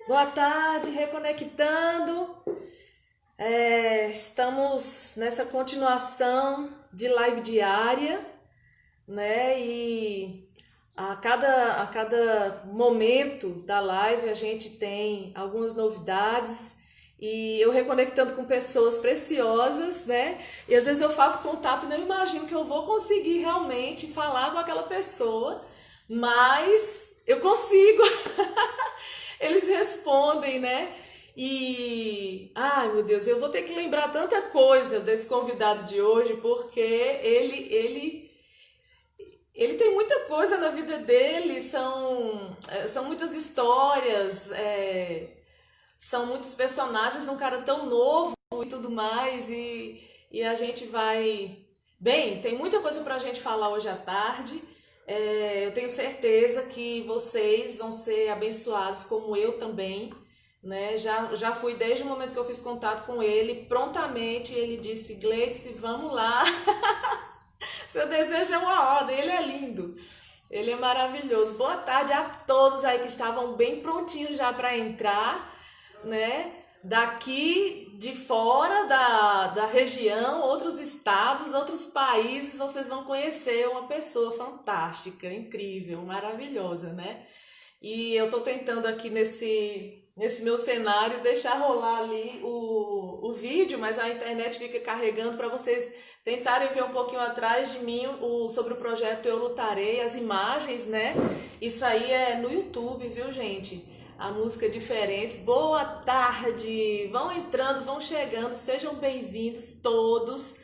Boa tarde, reconectando. Estamos nessa continuação de live diária, né? E a cada momento da live a gente tem algumas novidades e eu reconectando com pessoas preciosas, né? E às vezes eu faço contato e não imagino que eu vou conseguir realmente falar com aquela pessoa, mas eu consigo. Eles respondem, né? E, ai meu Deus, eu vou ter que lembrar tanta coisa desse convidado de hoje, porque ele tem muita coisa na vida dele, são muitas histórias, são muitos personagens, um cara tão novo e tudo mais, e a gente vai. Bem, tem muita coisa pra gente falar hoje à tarde. Eu tenho certeza que vocês vão ser abençoados, como eu também, né? Já fui desde o momento que eu fiz contato com ele, prontamente ele disse: Gleice, vamos lá. Seu desejo é uma ordem, ele é lindo. Ele é maravilhoso. Boa tarde a todos aí que estavam bem prontinhos já para entrar, né? Daqui de fora da região, outros estados, outros países, vocês vão conhecer uma pessoa fantástica, incrível, maravilhosa, né? E eu tô tentando aqui nesse meu cenário deixar rolar ali o vídeo, mas a internet fica carregando para vocês tentarem ver um pouquinho atrás de mim sobre o projeto Eu Lutarei, as imagens, né? Isso aí é no YouTube, viu, gente? A música Diferentes. Boa tarde! Vão entrando, vão chegando, sejam bem-vindos todos.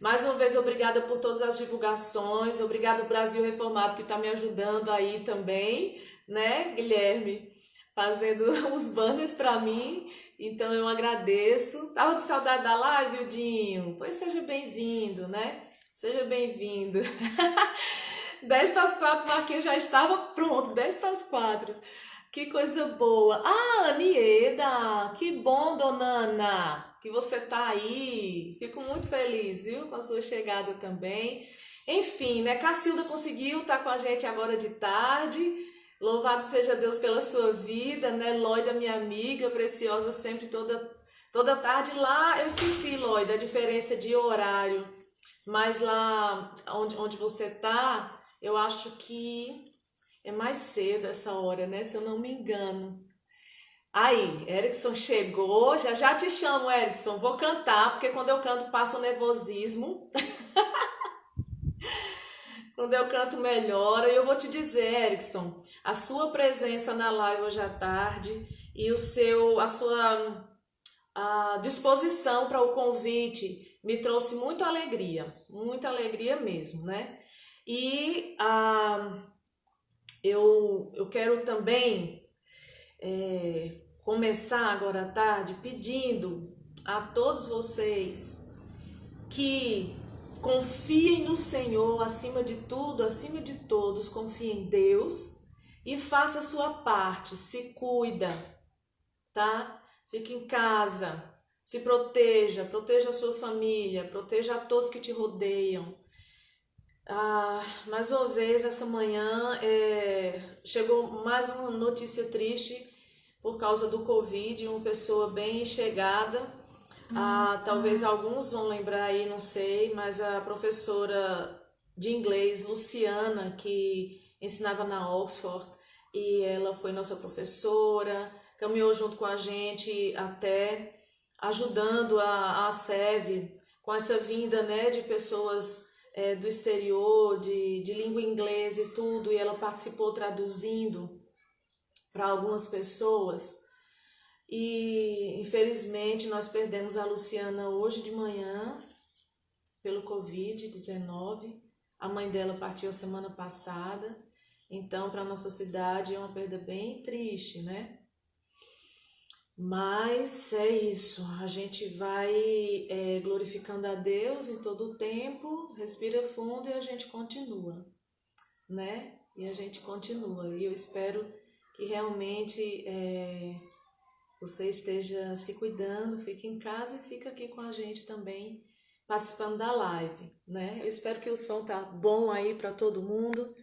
Mais uma vez, obrigada por todas as divulgações, obrigado Brasil Reformado que está me ajudando aí também, né, Guilherme? Fazendo os banners para mim, então eu agradeço. Tava com saudade da live, Dinho? Pois seja bem-vindo, né? Seja bem-vindo. 10 para as 4, Marquinhos já estava pronto, 10 para as 4. Que coisa boa. Ah, Anieda, que bom, dona Ana, que você tá aí. Fico muito feliz, viu, com a sua chegada também. Enfim, né, Cacilda conseguiu estar com a gente agora de tarde. Louvado seja Deus pela sua vida, né, Loida, minha amiga preciosa, sempre toda tarde lá. Eu esqueci, Loida, a diferença de horário, mas lá onde você tá, eu acho que é mais cedo essa hora, né? Se eu não me engano. Aí, Erickson chegou. Já já te chamo, Erickson. Vou cantar, porque quando eu canto passa o nervosismo. Quando eu canto melhora. E eu vou te dizer, Erickson, a sua presença na live hoje à tarde e a disposição para o convite me trouxe muita alegria mesmo, né? E eu quero também começar agora à tarde pedindo a todos vocês que confiem no Senhor acima de tudo, acima de todos, confie em Deus e faça a sua parte, se cuida, tá? Fique em casa, se proteja, proteja a sua família, proteja a todos que te rodeiam. Mais uma vez, essa manhã chegou mais uma notícia triste por causa do Covid, uma pessoa bem chegada. Talvez alguns vão lembrar aí, não sei, mas a professora de inglês, Luciana, que ensinava na Oxford, e ela foi nossa professora, caminhou junto com a gente até ajudando a SEV com essa vinda, né, de pessoas do exterior, de língua inglesa e tudo, e ela participou traduzindo para algumas pessoas. E infelizmente nós perdemos a Luciana hoje de manhã pelo Covid-19. A mãe dela partiu a semana passada. Então, para nossa cidade é uma perda bem triste, né? Mas é isso, a gente vai glorificando a Deus em todo o tempo, respira fundo e a gente continua, né? E a gente continua. E eu espero que realmente você esteja se cuidando, fique em casa e fica aqui com a gente também, participando da live, né? Eu espero que o som tá bom aí para todo mundo.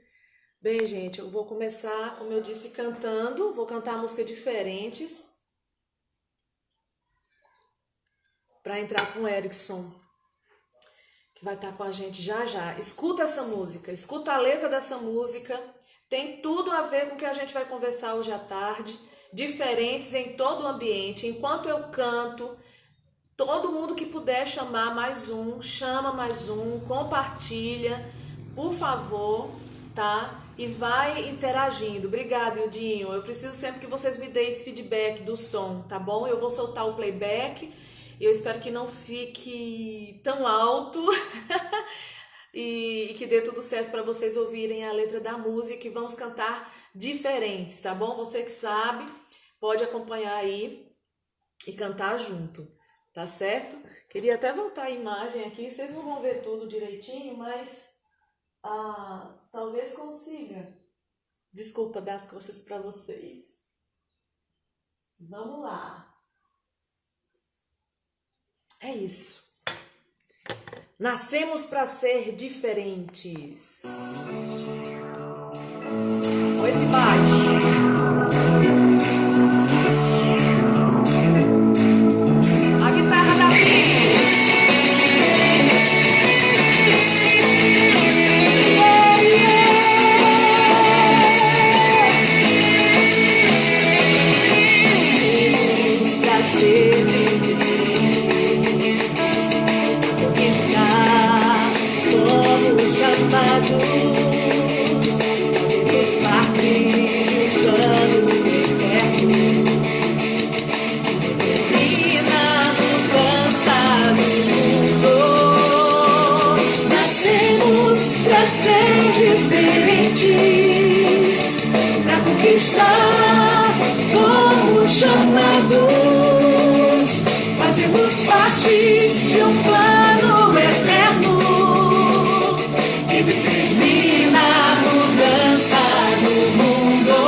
Bem, gente, eu vou começar, como eu disse, cantando. Vou cantar músicas diferentes para entrar com o Erickson, que vai estar com a gente já já. Escuta essa música, escuta a letra dessa música. Tem tudo a ver com o que a gente vai conversar hoje à tarde. Diferentes em todo o ambiente. Enquanto eu canto, todo mundo que puder chamar mais um, chama mais um, compartilha, por favor, tá? E vai interagindo. Obrigada, Ildinho. Eu preciso sempre que vocês me deem esse feedback do som, tá bom? Eu vou soltar o playback. Eu espero que não fique tão alto e que dê tudo certo para vocês ouvirem a letra da música e vamos cantar diferentes, tá bom? Você que sabe, pode acompanhar aí e cantar junto, tá certo? Queria até voltar a imagem aqui, vocês não vão ver tudo direitinho, mas talvez consiga. Desculpa dar as costas para vocês. Vamos lá. É isso. Nascemos para ser diferentes. Com esse baixo. A guitarra da vida. Fomos chamados, fazemos parte de um plano eterno que determina a mudança no mundo.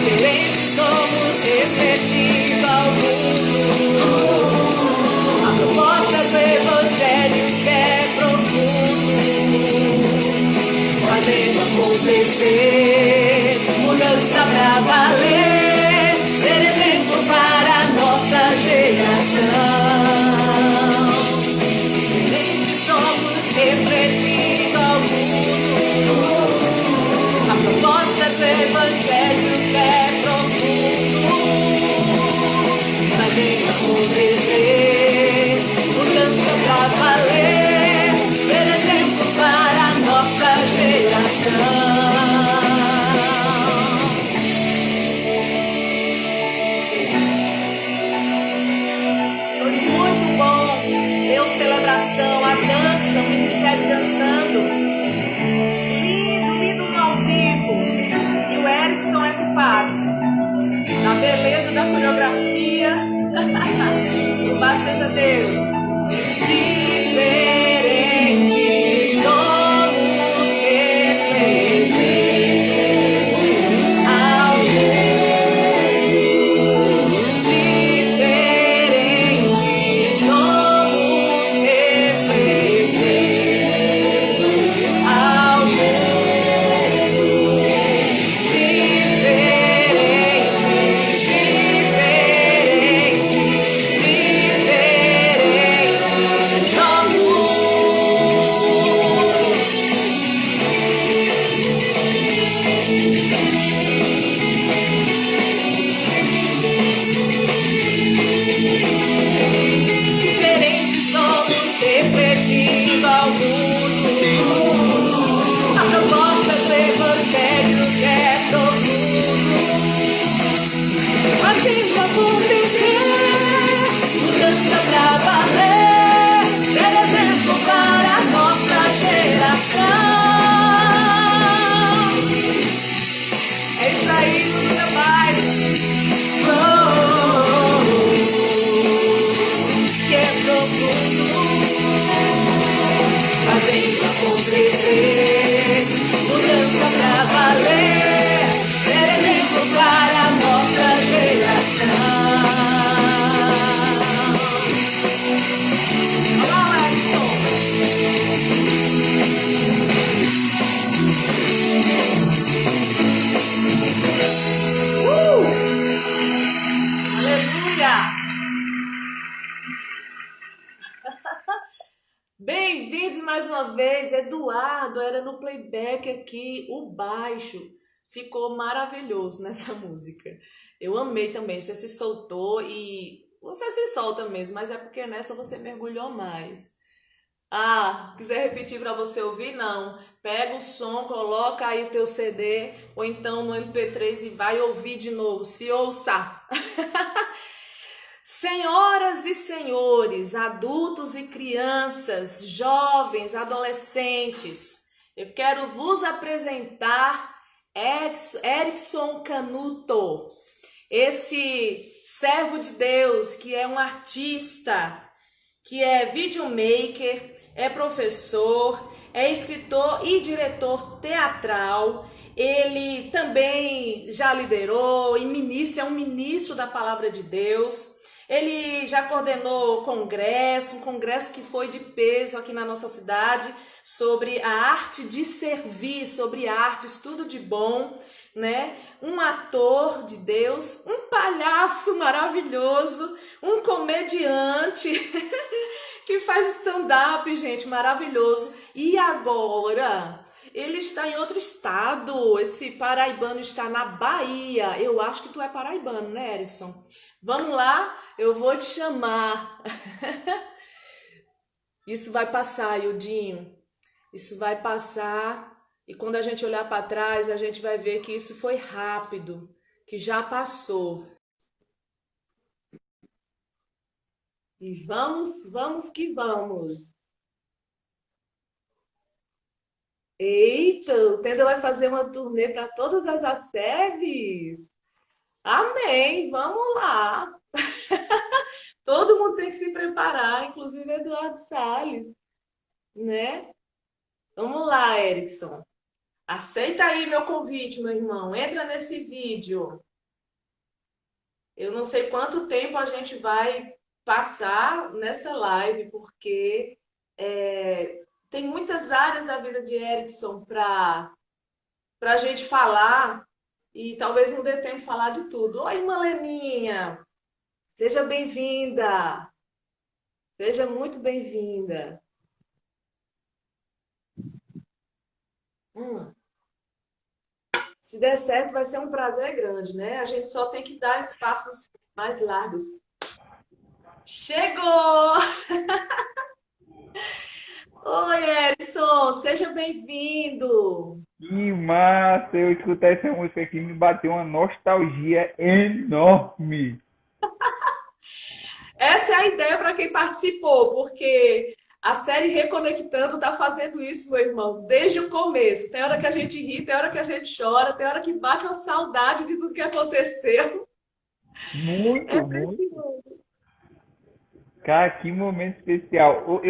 Diferentes somos, refletindo ao mundo. A proposta do Evangelho que é profundo, fazendo acontecer mudança pra valer, ser exemplo para a nossa geração. Diferentes somos, refletindo ao mundo. A proposta do Evangelho que é profundo, fazendo acontecer mudança pra valer, ser exemplo para a nossa geração. A dança, o ministério dançando, lindo, lindo no ao vivo, e o Erickson é culpado da beleza da coreografia. Louvado seja Deus. Diferentes somos, refletindo ao mundo. Diferentes somos, refletindo ao mundo. A proposta do Evangelho que é profundo, fazendo acontecer mudança pra valer, ser exemplo para a nossa geração. É isso aí, meu Pai. Que é profundo, fazendo acontecer mudança pra valer, ser exemplo para a nossa geração. Olá, Erickson. vez, Eduardo, era no playback aqui, o baixo. Ficou maravilhoso nessa música. Eu amei também, você se soltou e você se solta mesmo, mas é porque nessa você mergulhou mais. Ah, quiser repetir para você ouvir? Não. Pega o som, coloca aí o teu CD ou então no MP3 e vai ouvir de novo. Se ouça. Senhoras e senhores, adultos e crianças, jovens, adolescentes, eu quero vos apresentar Erickson Canuto, esse servo de Deus que é um artista, que é videomaker, é professor, é escritor e diretor teatral. Ele também já liderou e ministra, é um ministro da palavra de Deus. Ele já coordenou congresso, um congresso que foi de peso aqui na nossa cidade, sobre a arte de servir, sobre artes, tudo de bom, né? Um ator de Deus, um palhaço maravilhoso, um comediante que faz stand-up, gente, maravilhoso. E agora, ele está em outro estado, esse paraibano está na Bahia. Eu acho que tu é paraibano, né, Erickson? Vamos lá, eu vou te chamar. Isso vai passar, Ildinho. Isso vai passar. E quando a gente olhar para trás, a gente vai ver que isso foi rápido, que já passou. E vamos que vamos. Eita, o Tenda vai fazer uma turnê para todas as ACEVs? Amém, vamos lá. Todo mundo tem que se preparar, inclusive Eduardo Salles, né? Vamos lá, Erickson. Aceita aí meu convite, meu irmão. Entra nesse vídeo. Eu não sei quanto tempo a gente vai passar nessa live, porque tem muitas áreas da vida de Erickson para a gente falar e talvez não dê tempo de falar de tudo. Oi, irmã Leninha! Seja bem-vinda! Seja muito bem-vinda! Hum. Se der certo, vai ser um prazer grande, né? A gente só tem que dar espaços mais largos. Chegou! Oi, Edson, seja bem-vindo. Que massa! Eu escutar essa música aqui me bateu uma nostalgia enorme. Essa é a ideia para quem participou, porque a série Reconectando está fazendo isso, meu irmão, desde o começo. Tem hora que a gente ri, tem hora que a gente chora, tem hora que bate uma saudade de tudo que aconteceu. É Muito, muito. precioso. Cara, que momento especial.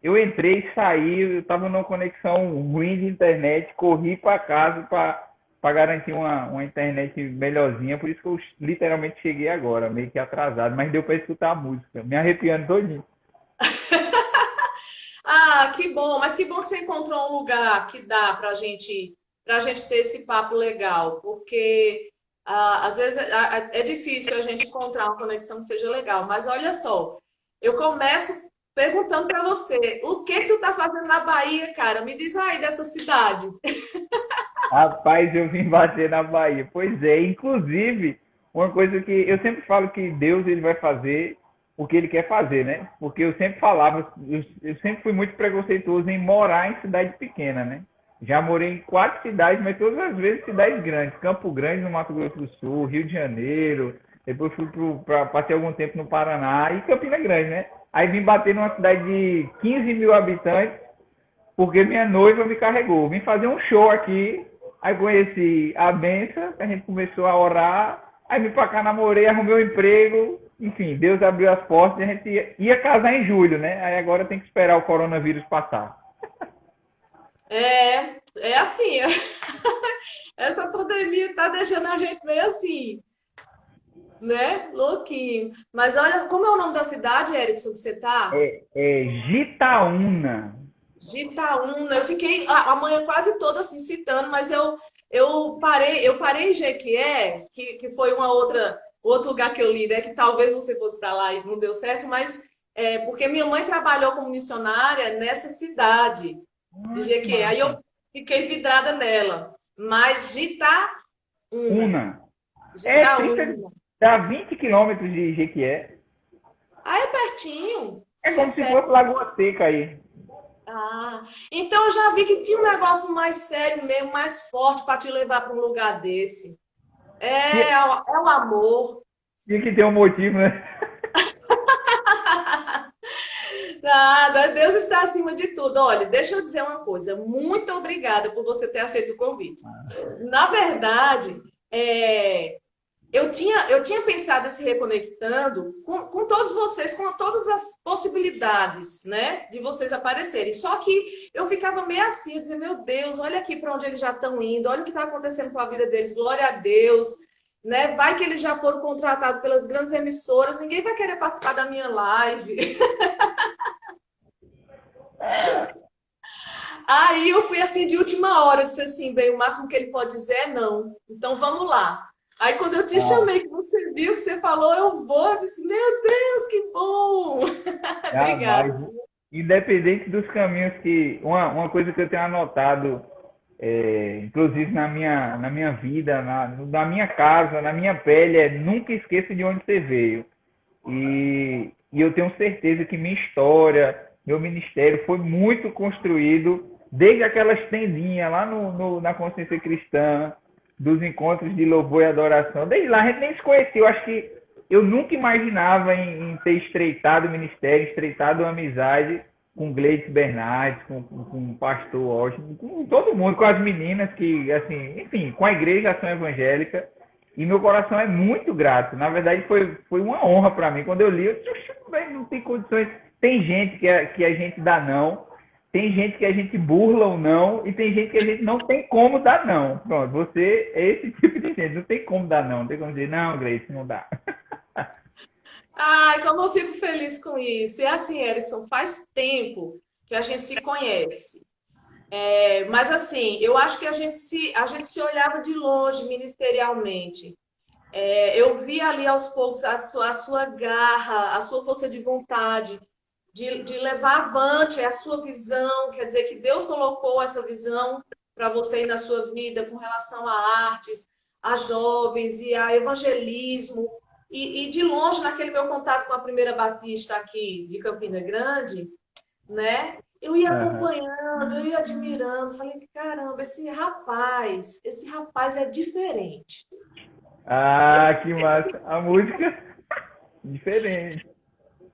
Eu entrei e saí, eu tava numa conexão ruim de internet, corri para casa para garantir uma internet melhorzinha, por isso que eu literalmente cheguei agora, meio que atrasado, mas deu para escutar a música, me arrepiando todinho. Ah, que bom, mas que bom que você encontrou um lugar que dá para gente ter esse papo legal, porque às vezes é difícil a gente encontrar uma conexão que seja legal, mas olha só, eu começo perguntando para você, o que que tu tá fazendo na Bahia, cara? Me diz aí dessa cidade. Rapaz, eu vim bater na Bahia. Pois é, inclusive, uma coisa que eu sempre falo que Deus ele vai fazer o que ele quer fazer, né? Porque eu sempre falava, eu sempre fui muito preconceituoso em morar em cidade pequena, né? Já morei em 4 cidades, mas todas as vezes cidades grandes. Campo Grande, no Mato Grosso do Sul, Rio de Janeiro, depois passei algum tempo no Paraná e Campina Grande, né? Aí vim bater numa cidade de 15 mil habitantes porque minha noiva me carregou. Vim fazer um show aqui, aí conheci a benção, a gente começou a orar, aí vim pra cá, namorei, arrumei um emprego, enfim, Deus abriu as portas e a gente ia casar em julho, né? Aí agora tem que esperar o coronavírus passar. É assim, essa pandemia tá deixando a gente meio assim, né? Louquinho. Mas olha, como é o nome da cidade, Erickson, que você tá? É Gitaúna. Gitaúna. Eu fiquei a manhã quase toda assim citando, mas eu parei em Jequié, que foi outro lugar que eu li, né? Que talvez você fosse para lá e não deu certo, mas Porque minha mãe trabalhou como missionária nessa cidade de Ah, que Jequié. Aí eu massa. fiquei vidrada nela. Mas Jitaúna, Una. É 30, Jitaúna. dá 20 quilômetros de Jequié. Ah, é pertinho. É É como se perto. fosse Lagoa Seca aí. Ah, então eu já vi que tinha um negócio mais sério mesmo, mais forte para te levar para um lugar desse. Tinha, É o amor. tinha que ter um motivo, né? Nada, Deus está acima de tudo. Olha, deixa eu dizer uma coisa. Muito obrigada por você ter aceito o convite. Na verdade, eu tinha pensado em se reconectando com todos vocês, com todas as possibilidades, né, de vocês aparecerem. Só que eu ficava meio assim, dizendo, meu Deus, olha aqui para onde eles já estão indo, olha o que está acontecendo com a vida deles, glória a Deus, né? Vai que eles já foram contratados pelas grandes emissoras, ninguém vai querer participar da minha live. Aí eu fui assim de última hora, disse assim, bem, o máximo que ele pode dizer é não. Então vamos lá. Aí quando eu te Ah, chamei, que você viu, que você falou, eu vou, eu disse, meu Deus, que bom! jamais. Obrigada. Independente dos caminhos que. Uma coisa que eu tenho anotado, inclusive na minha vida, na minha casa, na minha pele, é nunca esqueça de onde você veio. E eu tenho certeza que minha história, meu ministério foi muito construído desde aquelas tendinhas lá na Consciência Cristã, dos encontros de louvor e adoração. Desde lá a gente nem se conhecia. Eu acho que eu nunca imaginava em ter estreitado o ministério, estreitado a amizade com Gleice Bernardes, com o pastor Washington, com todo mundo, com as meninas que, assim, enfim, com a igreja Ação Evangélica. E meu coração é muito grato. Na verdade, foi uma honra para mim. Quando eu li, eu disse, "Oxe, não tem condições. Tem gente que a gente dá não, tem gente que a gente burla ou não, e tem gente que a gente não tem como dar não. Pronto, você é esse tipo de gente. Não tem como dar não. Não tem como dizer, não, Gleice, não dá. Ai, como eu fico feliz com isso. E assim, Erickson, faz tempo que a gente se conhece. Mas assim, eu acho que a gente se olhava de longe ministerialmente. Eu vi ali aos poucos a sua garra, a sua força de vontade de levar avante a sua visão, quer dizer que Deus colocou essa visão para você ir na sua vida com relação a artes, a jovens e a evangelismo. E de longe, naquele meu contato com a primeira Batista aqui de Campina Grande, né? Eu ia Uhum. acompanhando, eu ia admirando, falei, caramba, esse rapaz é diferente. Ah, que massa. A música diferente.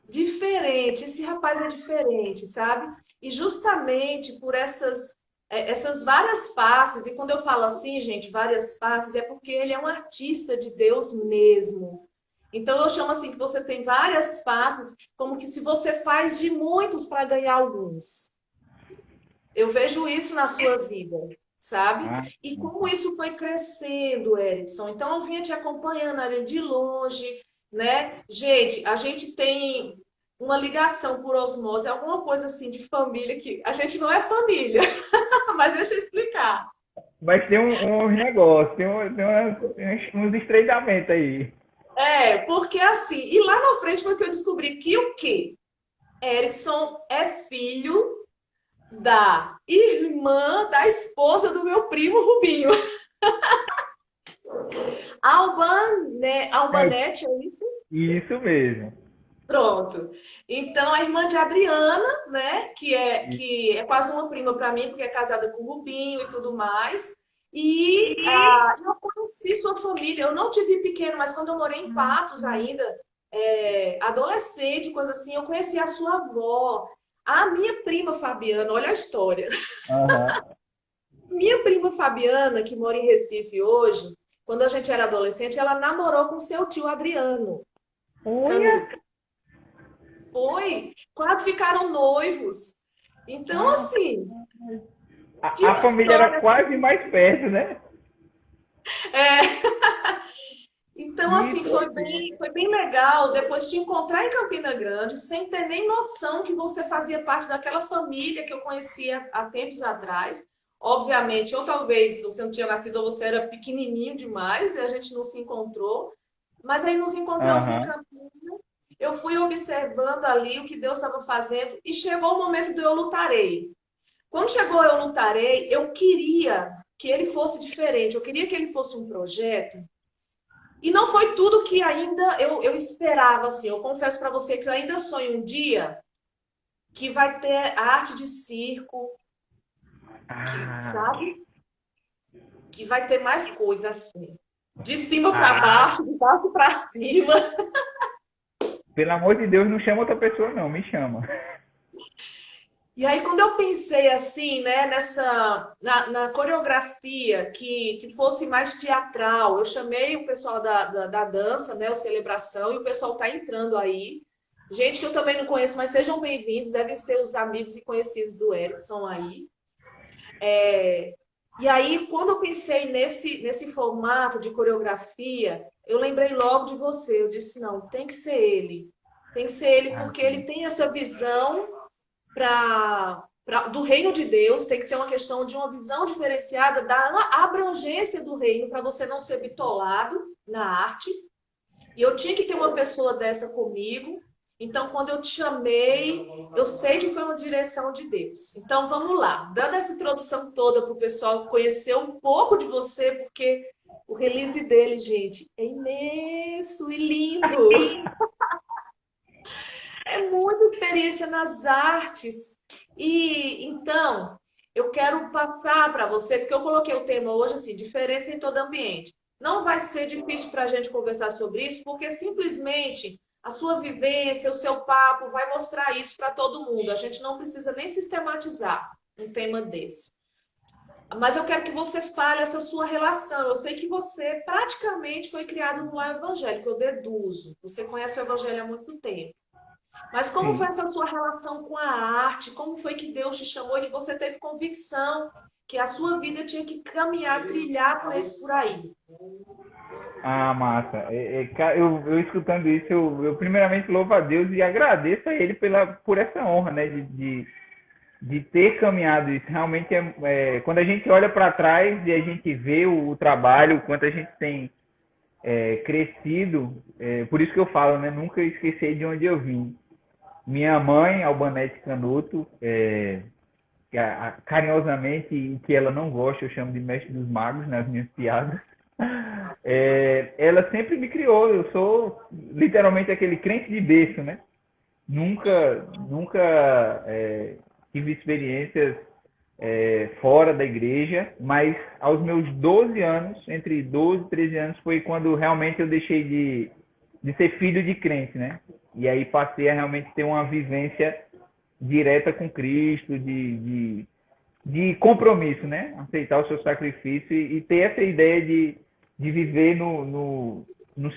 Diferente, esse rapaz é diferente, sabe? E justamente por essas várias faces, e quando eu falo assim, gente, várias faces, é porque ele é um artista de Deus mesmo. Então eu chamo assim que você tem várias faces, como que se você faz de muitos para ganhar alguns. Eu vejo isso na sua vida, sabe? Ah, E como isso foi crescendo, Erickson. Então eu vinha te acompanhando ali de longe, né? Gente, a gente tem uma ligação por osmose, alguma coisa assim de família que a gente não é família, mas deixa eu explicar. mas tem uns negócios, uns estreitamentos aí. Porque assim, e lá na frente foi que eu descobri que o quê? Erickson é filho da irmã da esposa do meu primo Rubinho. É Albanete, é isso? isso mesmo. Pronto. Então, a irmã de Adriana, né, que é quase uma prima para mim, porque é casada com o Rubinho e tudo mais. E eu conheci sua família. Eu não te vi pequeno, mas quando eu morei em Patos ainda, adolescente, coisa assim, eu conheci a sua avó. A minha prima Fabiana, olha a história. Aham. Minha prima Fabiana, que mora em Recife hoje, quando a gente era adolescente, ela namorou com seu tio Adriano Olha, Canuto. Foi, quase ficaram noivos. Então, assim, a, tinha a uma família era história quase assim. mais perto, né? É, então, Que assim, foi doideira. bem, foi bem legal depois te encontrar em Campina Grande, sem ter nem noção que você fazia parte daquela família que eu conhecia há tempos atrás. Obviamente, ou talvez você não tinha nascido ou você era pequenininho demais e a gente não se encontrou. Mas aí nos encontramos em Aham. Campina. eu fui observando ali o que Deus estava fazendo e chegou o momento do eu lutarei. Quando chegou eu lutarei, eu queria que ele fosse diferente, eu queria que ele fosse um projeto. E não foi tudo que ainda eu esperava, assim. Eu confesso para você que eu ainda sonho um dia que vai ter arte de circo, que, Ah, sabe? Que vai ter mais coisas assim. De cima para ah, baixo, de baixo para cima. pelo amor de Deus, não chama outra pessoa, não, me chama. E aí, quando eu pensei assim, né, na coreografia que fosse mais teatral, eu chamei o pessoal da dança, né, o Celebração, e o pessoal tá entrando aí. Gente que eu também não conheço, mas sejam bem-vindos, devem ser os amigos e conhecidos do Erickson aí. E aí, quando eu pensei nesse formato de coreografia, eu lembrei logo de você. Eu disse, não, tem que ser ele. Tem que ser ele Ah, porque ele tem essa visão do reino de Deus, tem que ser uma questão de uma visão diferenciada da abrangência do reino, para você não ser bitolado na arte. E eu tinha que ter uma pessoa dessa comigo. Então, quando eu te chamei, eu sei que foi uma direção de Deus. Então, vamos lá. Dando essa introdução toda para o pessoal conhecer um pouco de você, porque o release dele, gente, é imenso e lindo. É muita experiência nas artes. E então, eu quero passar para você, porque eu coloquei o tema hoje assim, diferença em todo ambiente. Não vai ser difícil para a gente conversar sobre isso, porque simplesmente a sua vivência, o seu papo vai mostrar isso para todo mundo. A gente não precisa nem sistematizar um tema desse. Mas eu quero que você fale essa sua relação. Eu sei que você praticamente foi criado no lar evangélico, eu deduzo. Você conhece o evangelho há muito tempo. Mas como foi sim. essa sua relação com a arte? Como foi que Deus te chamou e que você teve convicção que a sua vida tinha que caminhar, trilhar com esse por aí? Ah, massa. Eu escutando isso, eu primeiramente louvo a Deus e agradeço a Ele por essa honra, né, de ter caminhado isso. Realmente, quando a gente olha para trás e a gente vê o trabalho, o quanto a gente tem crescido, por isso que eu falo, né, nunca esquecer de onde eu vim. Minha mãe, Albanete Canuto, carinhosamente, e que ela não gosta, eu chamo de mestre dos magos nas minhas piadas. Ela sempre me criou. Eu sou literalmente aquele crente de berço, né? Nunca tive experiências fora da igreja, mas aos meus 12 anos, entre 12 e 13 anos, foi quando realmente eu deixei de ser filho de crente, né? E aí passei a realmente ter uma vivência direta com Cristo, de compromisso, né? Aceitar o seu sacrifício e ter essa ideia de viver no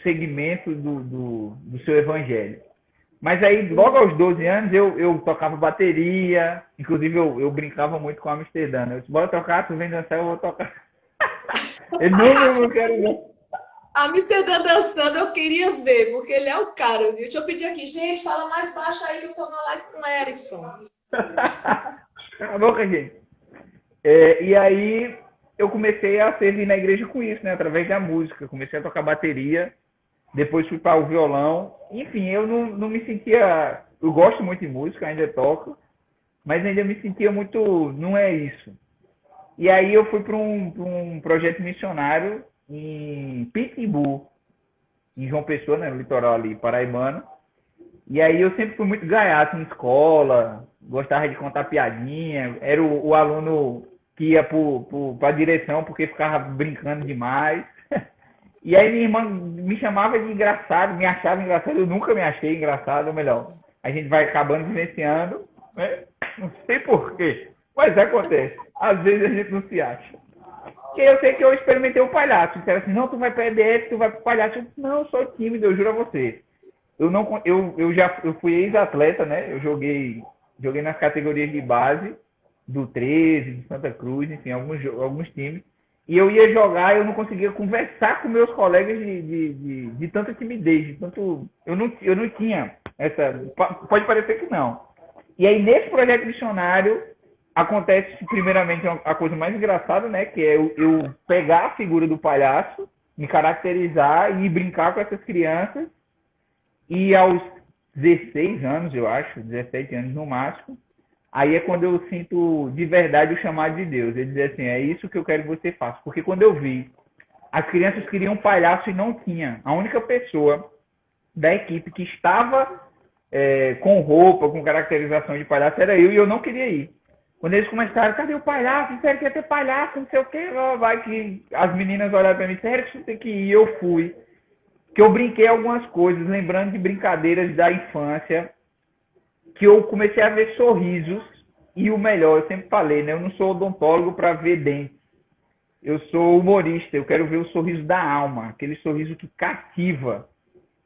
segmento do seu evangelho. Mas aí, logo aos 12 anos, eu tocava bateria, inclusive eu brincava muito com a Amsterdã. Eu disse, bora tocar, tu vem dançar, eu vou tocar. Ele, não quero não. A Amsterdã dançando eu queria ver, porque ele é o cara, viu? Deixa eu pedir aqui, gente, fala mais baixo aí que eu tô na live com o Erickson. Cala a boca, gente. E aí eu comecei a servir na igreja com isso, né? Através da música. Comecei a tocar bateria, depois fui para o violão. Enfim, eu não me sentia. Eu gosto muito de música, ainda toco, mas ainda me sentia muito. Não é isso. E aí eu fui para um projeto missionário em Pitbull, em João Pessoa, né? No litoral ali paraibano. E aí eu sempre fui muito gaiato em escola, gostava de contar piadinha, era o aluno que ia para a direção porque ficava brincando demais. E aí minha irmã me chamava de engraçado, me achava engraçado, eu nunca me achei engraçado, ou melhor, a gente vai acabando vivenciando, né? Não sei porquê, mas acontece. Às vezes a gente não se acha. Porque eu sei que eu experimentei o palhaço, disseram assim, não, tu vai para EDF, tu vai para o palhaço. Eu, não, eu sou tímido, eu juro a você. Eu fui ex-atleta, né? Eu joguei nas categorias de base do 13, do Santa Cruz, enfim, alguns times. E eu ia jogar, eu não conseguia conversar com meus colegas de tanta timidez, de tanto eu não tinha essa, pode parecer que não. E aí nesse projeto missionário acontece primeiramente a coisa mais engraçada, né, que é eu pegar a figura do palhaço, me caracterizar e brincar com essas crianças. E aos 16 anos, eu acho, 17 anos no máximo. Aí é quando eu sinto de verdade o chamado de Deus. Ele diz assim, é isso que eu quero que você faça. Porque quando eu vi, as crianças queriam um palhaço e não tinha. A única pessoa da equipe que estava com roupa, com caracterização de palhaço, era eu e eu não queria ir. Quando eles começaram, cadê o palhaço? Sério que ia ter palhaço, não sei o quê. Vai que as meninas olharam para mim, sério que você tem que ir? Eu fui. Que eu brinquei algumas coisas, lembrando de brincadeiras da infância, que eu comecei a ver sorrisos. E o melhor, eu sempre falei, né? Eu não sou odontólogo para ver dentes. Eu sou humorista, eu quero ver o sorriso da alma, aquele sorriso que cativa.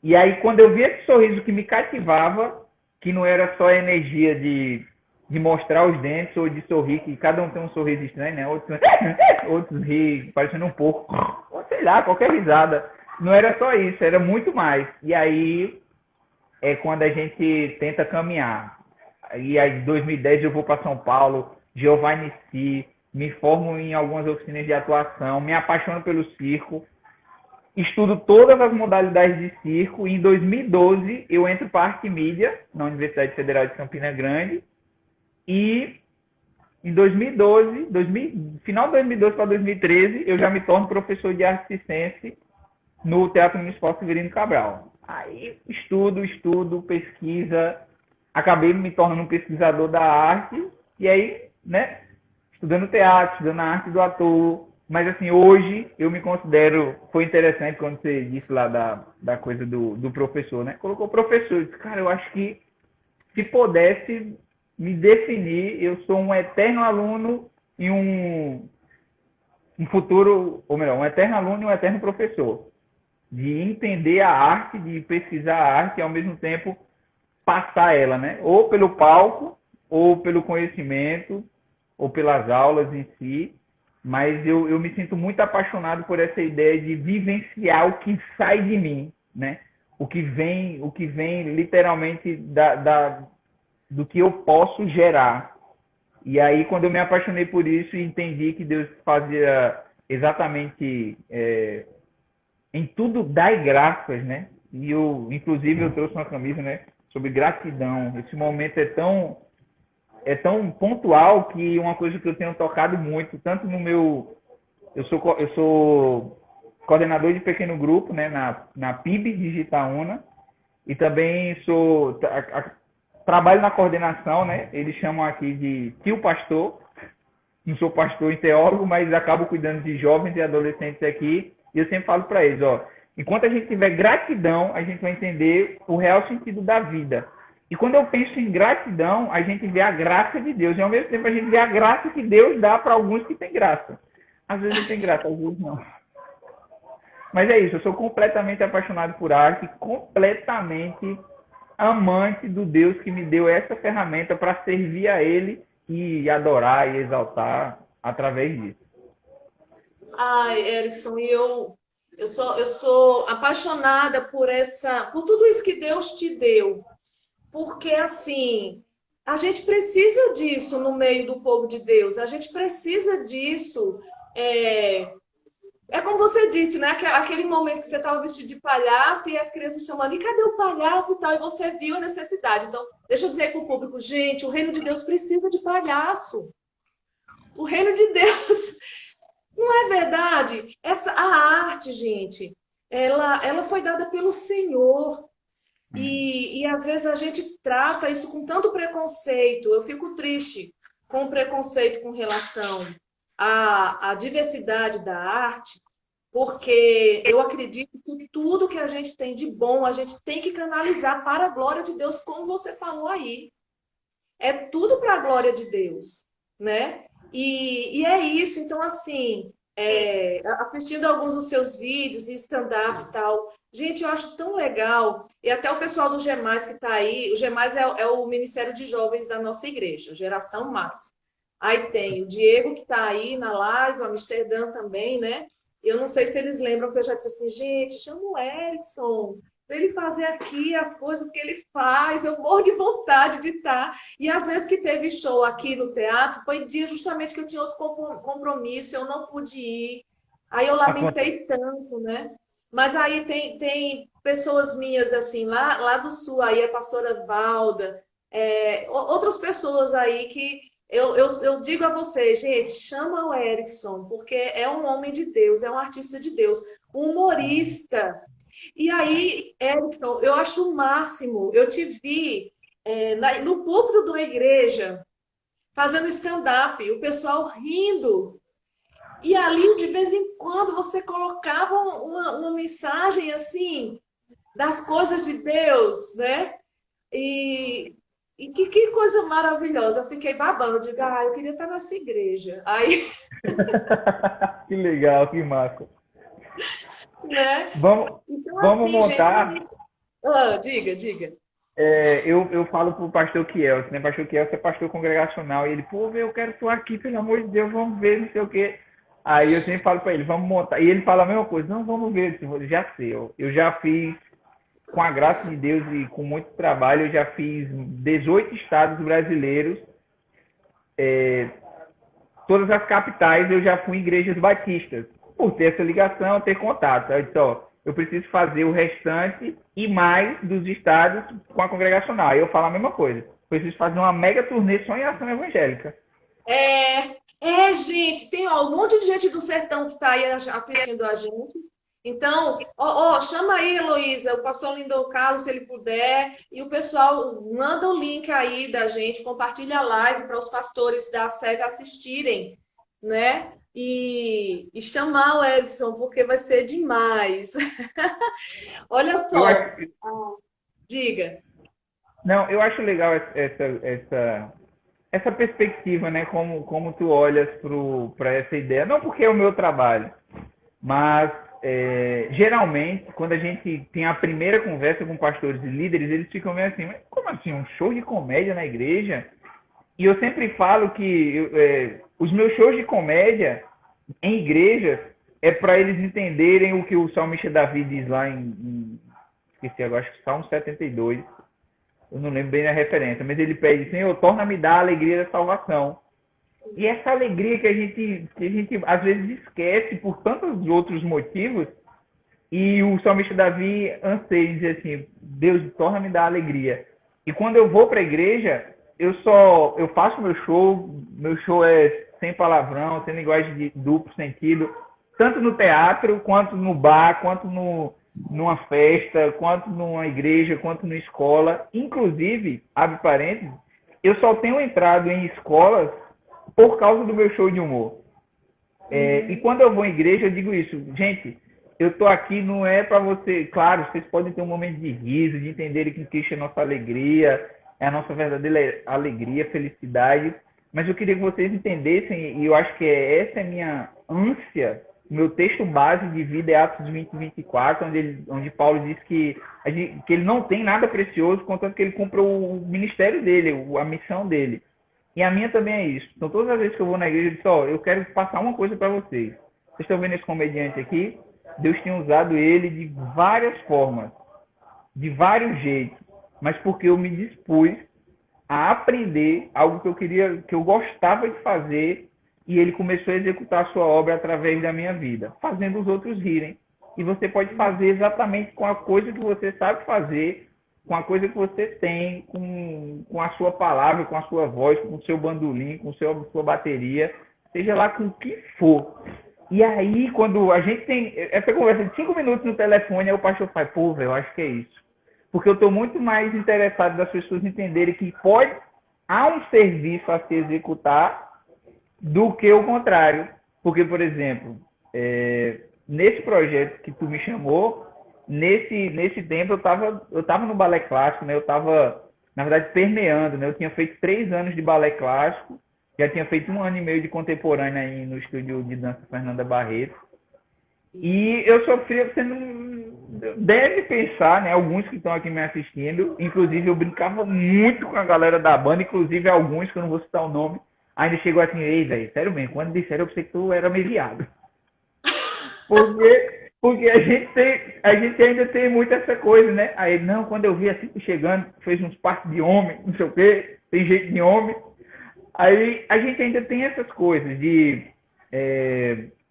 E aí, quando eu vi esse sorriso que me cativava, que não era só a energia de mostrar os dentes ou de sorrir, que cada um tem um sorriso estranho, né? Outros, outros ri parecendo um pouco, ou sei lá, qualquer risada. Não era só isso, era muito mais. E aí é quando a gente tenta caminhar. E aí, em 2010 eu vou para São Paulo, Giovanni Si, me formo em algumas oficinas de atuação, me apaixono pelo circo, estudo todas as modalidades de circo e em 2012 eu entro para arte e mídia na Universidade Federal de Campina Grande e em 2012, final de 2012 para 2013, eu já me torno professor de arte circense no Teatro Municipal Severino Cabral. Aí estudo, pesquisa, acabei me tornando um pesquisador da arte e aí, né, estudando teatro, estudando a arte do ator. Mas assim, hoje eu me considero, foi interessante quando você disse lá da coisa do professor, né? Colocou professor, eu disse, cara, eu acho que se pudesse me definir, eu sou um eterno aluno e um futuro, ou melhor, um eterno aluno e um eterno professor. De entender a arte, de pesquisar a arte e ao mesmo tempo passar ela, né? Ou pelo palco, ou pelo conhecimento, ou pelas aulas em si, mas eu me sinto muito apaixonado por essa ideia de vivenciar o que sai de mim, né? O que vem literalmente do que eu posso gerar. E aí, quando eu me apaixonei por isso e entendi que Deus fazia exatamente em tudo dar graças, né? E inclusive, eu trouxe uma camisa, né? Sobre gratidão. Esse momento é tão pontual que uma coisa que eu tenho tocado muito, tanto no meu... Eu sou coordenador de pequeno grupo, né, na PIB de Itaúna, e também trabalho na coordenação, né, eles chamam aqui de tio pastor, não sou pastor e teólogo, mas acabo cuidando de jovens e adolescentes aqui, e eu sempre falo para eles, ó, enquanto a gente tiver gratidão, a gente vai entender o real sentido da vida. E quando eu penso em gratidão, a gente vê a graça de Deus. E ao mesmo tempo a gente vê a graça que Deus dá para alguns que têm graça. Às vezes não tem graça, às vezes não. Mas é isso, eu sou completamente apaixonado por arte, completamente amante do Deus que me deu essa ferramenta para servir a Ele e adorar e exaltar através disso. Ai, Erickson, eu sou apaixonada por tudo isso que Deus te deu. Porque, assim, a gente precisa disso no meio do povo de Deus, a gente precisa disso. É como você disse, né? Aquele momento que você estava vestido de palhaço e as crianças chamando, e cadê o palhaço e tal? E você viu a necessidade. Então, deixa eu dizer para o público, gente, o reino de Deus precisa de palhaço. O reino de Deus, não é verdade? A arte, gente, ela foi dada pelo Senhor. E às vezes a gente trata isso com tanto preconceito. Eu fico triste com o preconceito com relação à diversidade da arte, porque eu acredito que tudo que a gente tem de bom, a gente tem que canalizar para a glória de Deus, como você falou aí. É tudo para a glória de Deus, né? E é isso. Então, assim, assistindo alguns dos seus vídeos e stand-up e tal, gente, eu acho tão legal. E até o pessoal do GEMAS que está aí, o GEMAS é o Ministério de Jovens da nossa igreja, Geração Mais. Aí tem o Diego que está aí na live, o Amsterdã também, né? Eu não sei se eles lembram que eu já disse assim, gente, chama o Erickson para ele fazer aqui as coisas que ele faz, eu morro de vontade de estar. E às vezes que teve show aqui no teatro, foi dia justamente que eu tinha outro compromisso, eu não pude ir. Aí eu lamentei tanto, né? Mas aí tem pessoas minhas, assim, lá do sul, aí a pastora Valda, outras pessoas aí que eu digo a vocês, gente, chama o Erickson, porque é um homem de Deus, é um artista de Deus, um humorista. E aí, Erickson, eu acho o máximo. Eu te vi no púlpito de uma igreja fazendo stand-up, o pessoal rindo. E ali, de vez em quando, você colocava uma mensagem assim, das coisas de Deus, né? E, que coisa maravilhosa. Eu fiquei babando, eu digo, eu queria estar nessa igreja. Aí, Que legal, que massa. né? Vamos, Então, vamos assim, gente, é montar. isso. Diga, diga. Eu falo pro pastor Kiel, né? Pastor Kiel é pastor congregacional. E ele, pô, eu quero estar aqui, pelo amor de Deus, vamos ver, não sei o quê. Aí eu sempre falo para ele, vamos montar. E ele fala a mesma coisa, não, vamos ver. Eu já sei, eu já fiz, com a graça de Deus e com muito trabalho, eu já fiz 18 estados brasileiros. Todas as capitais eu já fui em igrejas batistas, por ter essa ligação, ter contato. Eu disse, eu preciso fazer o restante e mais dos estados com a congregacional. Aí eu falo a mesma coisa. Preciso fazer uma mega turnê só em ação evangélica. Gente, tem um monte de gente do sertão que está aí assistindo a gente. Então, chama aí, Heloísa, o pastor Lindon Carlos, se ele puder, e o pessoal manda o link aí da gente, compartilha a live para os pastores da SEG assistirem, né? E chamar o Edson, porque vai ser demais. Olha Eu só, acho, diga. não, eu acho legal essa perspectiva, né? Como tu olhas para essa ideia. Não porque é o meu trabalho, mas geralmente, quando a gente tem a primeira conversa com pastores e líderes, eles ficam meio assim, mas como assim, um show de comédia na igreja? E eu sempre falo que os meus shows de comédia em igrejas é para eles entenderem o que o salmista Davi diz lá esqueci agora, acho que Salmo 72, eu não lembro bem a referência, mas ele pede, Senhor, torna-me dar a alegria da salvação. E essa alegria que a gente às vezes esquece por tantos outros motivos, e o salmista Davi anseia dizer assim, Deus, torna-me dar alegria. E quando eu vou para a igreja, eu faço meu show é sem palavrão, sem linguagem de duplo sentido, tanto no teatro, quanto no bar, quanto numa festa, quanto numa igreja, quanto numa escola. Inclusive, abre parênteses, eu só tenho entrado em escolas por causa do meu show de humor. E quando eu vou em igreja, eu digo isso, gente, eu tô aqui não é para você, claro, vocês podem ter um momento de riso, de entenderem que Cristo é a nossa alegria, é a nossa verdadeira alegria, felicidade, mas eu queria que vocês entendessem, e eu acho que essa é a minha ânsia, o meu texto base de vida é Atos 20 e 24, onde Paulo diz que ele não tem nada precioso, contanto que ele cumpra o ministério dele, a missão dele. E a minha também é isso. Então, todas as vezes que eu vou na igreja, eu disse, eu quero passar uma coisa para vocês. Vocês estão vendo esse comediante aqui? Deus tem usado ele de várias formas, de vários jeitos, mas porque eu me dispus a aprender algo que eu gostava de fazer, e ele começou a executar a sua obra através da minha vida, fazendo os outros rirem. E você pode fazer exatamente com a coisa que você sabe fazer, com a coisa que você tem, com a sua palavra, com a sua voz, com o seu bandolim, com a sua bateria, seja lá com o que for. E aí, quando a gente tem essa conversa de 5 minutos no telefone, aí o pastor fala, pô, velho, eu acho que é isso. Porque eu estou muito mais interessado das pessoas entenderem que há um serviço a se executar do que o contrário. Porque, por exemplo, nesse projeto que tu me chamou, nesse tempo eu tava no balé clássico, né? Eu estava, na verdade, permeando, né? Eu tinha feito 3 anos de balé clássico, já tinha feito 1 ano e meio de contemporânea aí no estúdio de dança Fernanda Barreto. E eu sofri, você não deve pensar, né? Alguns que estão aqui me assistindo, inclusive eu brincava muito com a galera da banda, inclusive alguns, que eu não vou citar o nome, ainda chegou assim, ei, velho, sério mesmo, quando disseram eu pensei que tu era meio viado. Porque a gente ainda tem muito essa coisa, né? Aí, não, quando eu vi assim, chegando, fez uns passos de homem, não sei o quê, tem jeito de homem. Aí a gente ainda tem essas coisas de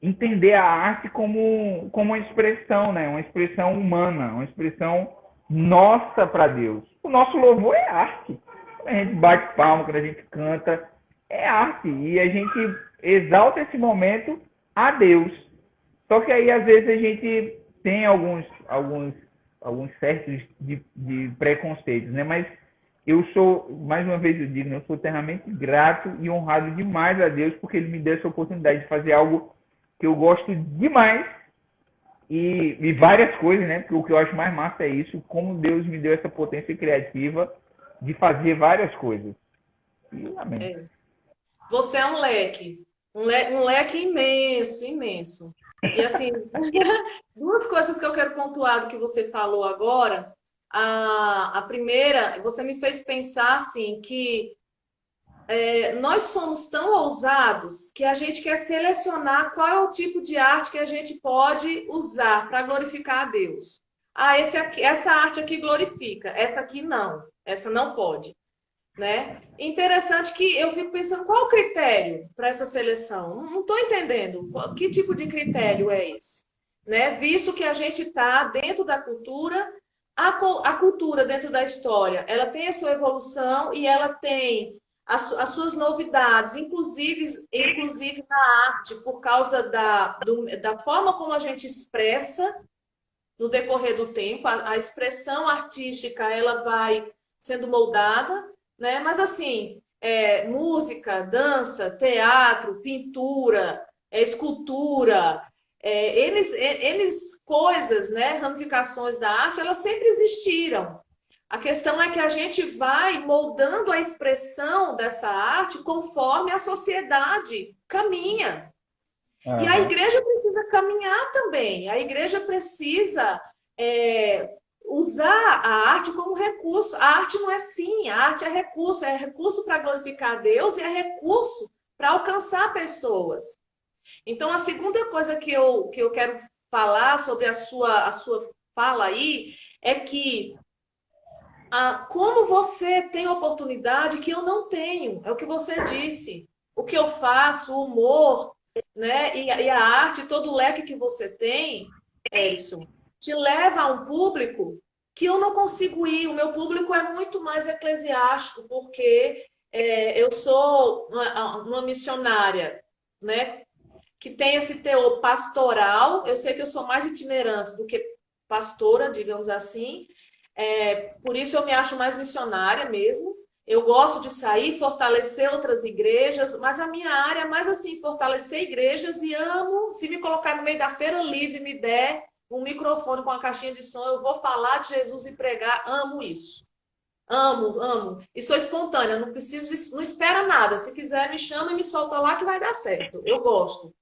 entender a arte como uma expressão, né? Uma expressão humana, uma expressão nossa para Deus. O nosso louvor é arte. Quando a gente bate palma, quando a gente canta, é arte. E a gente exalta esse momento a Deus. Só que aí, às vezes, a gente tem alguns certos de preconceitos, né? Mas eu sou, mais uma vez eu digo, eu sou eternamente grato e honrado demais a Deus porque Ele me deu essa oportunidade de fazer algo que eu gosto demais e várias coisas, né? Porque o que eu acho mais massa é isso, como Deus me deu essa potência criativa de fazer várias coisas. E amém. É. Você é um leque, um leque imenso, imenso. E assim, duas coisas que eu quero pontuar do que você falou agora. A primeira, você me fez pensar assim que nós somos tão ousados que a gente quer selecionar qual é o tipo de arte que a gente pode usar para glorificar a Deus. Ah, essa arte aqui glorifica, essa aqui não, essa não pode, né? Interessante que eu fico pensando qual o critério para essa seleção. Não estou entendendo que tipo de critério é esse, né? Visto que a gente está dentro da cultura, a cultura dentro da história, ela tem a sua evolução e ela tem as suas novidades, inclusive na arte, por causa da forma como a gente expressa no decorrer do tempo, a expressão artística ela vai sendo moldada, né? Mas assim, música, dança, teatro, pintura, escultura, eles coisas, né? Ramificações da arte, elas sempre existiram. A questão é que a gente vai moldando a expressão dessa arte conforme a sociedade caminha. E a Aham. igreja precisa caminhar também. A igreja precisa usar a arte como recurso. A arte não é fim, a arte é recurso para glorificar a Deus e é recurso para alcançar pessoas. Então, a segunda coisa que eu quero falar sobre a sua fala aí é que como você tem oportunidade que eu não tenho, é o que você disse. O que eu faço, o humor, né? E a arte, todo o leque que você tem, Edson, te leva a um público que eu não consigo ir. O meu público é muito mais eclesiástico, porque eu sou uma missionária, né? Que tem esse teor pastoral. Eu sei que eu sou mais itinerante do que pastora, digamos assim. Por isso eu me acho mais missionária mesmo. Eu gosto de sair, fortalecer outras igrejas, mas a minha área é mais assim, fortalecer igrejas e amo, se me colocar no meio da feira livre, me der um microfone com uma caixinha de som, eu vou falar de Jesus e pregar, amo isso. Amo, amo. E sou espontânea, não preciso, não espera nada. Se quiser, me chama e me solta lá que vai dar certo. Eu gosto.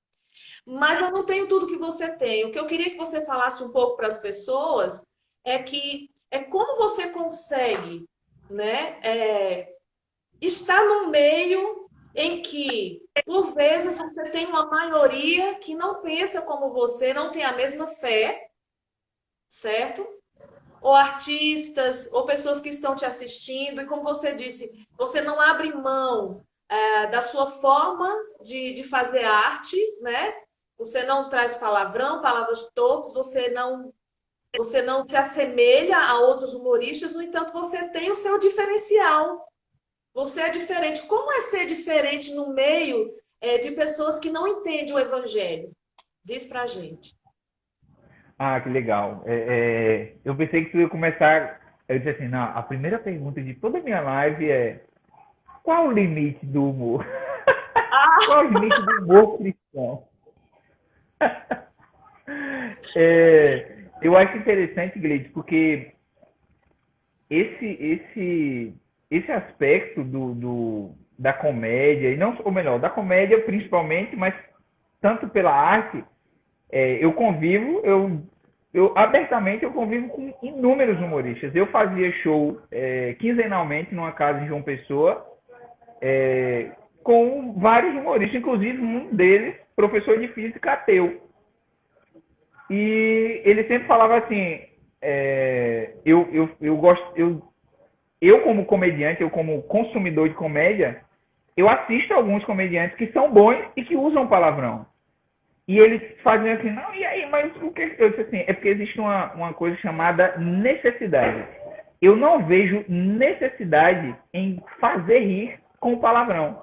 Mas eu não tenho tudo que você tem. O que eu queria que você falasse um pouco para as pessoas é como você consegue, né, estar num meio em que, por vezes, você tem uma maioria que não pensa como você, não tem a mesma fé, certo? Ou artistas, ou pessoas que estão te assistindo, e como você disse, você não abre mão da sua forma de fazer arte, né? Você não traz palavrão, palavras torpes, você não se assemelha a outros humoristas, no entanto, você tem o seu diferencial. Você é diferente. Como é ser diferente no meio de pessoas que não entendem o evangelho? Diz pra gente. Ah, que legal. Eu pensei que tu ia começar. Eu disse assim, não, a primeira pergunta de toda a minha live é qual o limite do humor? Qual o limite do humor cristão? Eu acho interessante, Gleide, porque esse, esse, esse aspecto da comédia, e não, ou melhor, da comédia principalmente, mas tanto pela arte, eu convivo, eu abertamente eu convivo com inúmeros humoristas. Eu fazia show quinzenalmente numa casa em João Pessoa, com vários humoristas, inclusive um deles, professor de física ateu. E ele sempre falava assim, eu gosto, eu como comediante, eu como consumidor de comédia, eu assisto alguns comediantes que são bons e que usam palavrão. E eles faziam assim, não, e aí, mas o que? Eu disse assim, é porque existe uma coisa chamada necessidade. Eu não vejo necessidade em fazer rir com o palavrão.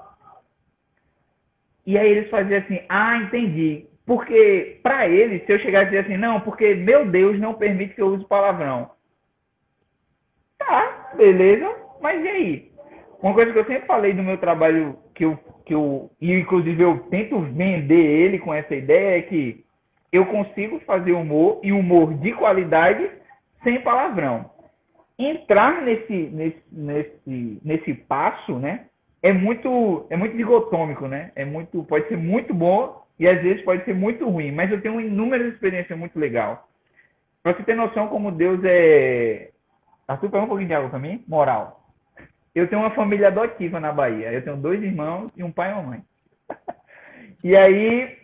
E aí eles faziam assim, ah, entendi. Porque, para eles, se eu chegar a dizer assim, não, porque meu Deus não permite que eu use palavrão. Tá, beleza, mas e aí? Uma coisa que eu sempre falei do meu trabalho, e inclusive eu tento vender ele com essa ideia, é que eu consigo fazer humor, e humor de qualidade, sem palavrão. Entrar nesse passo, né, é muito dicotômico, né? Pode ser muito bom e às vezes pode ser muito ruim, mas eu tenho inúmeras experiências muito legais. Para você ter noção como Deus é. Arthur, pega um pouquinho de água para mim? Moral. Eu tenho uma família adotiva na Bahia. Eu tenho 2 irmãos e um pai e uma mãe. E aí,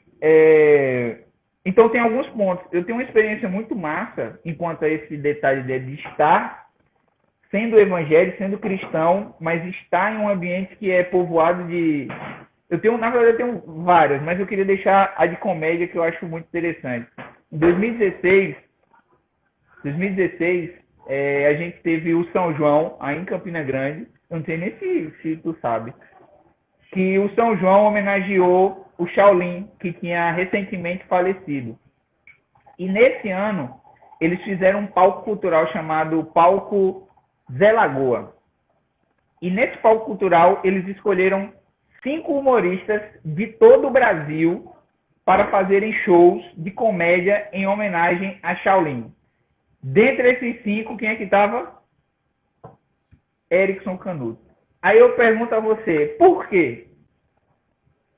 então tem alguns pontos. Eu tenho uma experiência muito massa enquanto a esse detalhe de estar sendo evangélico, sendo cristão, mas estar em um ambiente que é povoado de... Na verdade, eu tenho várias, mas eu queria deixar a de comédia, que eu acho muito interessante. Em 2016, a gente teve o São João, aí em Campina Grande. Eu não sei nem se tu sabe. Que o São João homenageou o Shaolin, que tinha recentemente falecido. E nesse ano, eles fizeram um palco cultural chamado Palco Zé Lagoa. E nesse palco cultural, eles escolheram 5 humoristas de todo o Brasil para fazerem shows de comédia em homenagem a Shaolin. Dentre esses 5, quem é que estava? Erickson Canuto. Aí eu pergunto a você, por quê?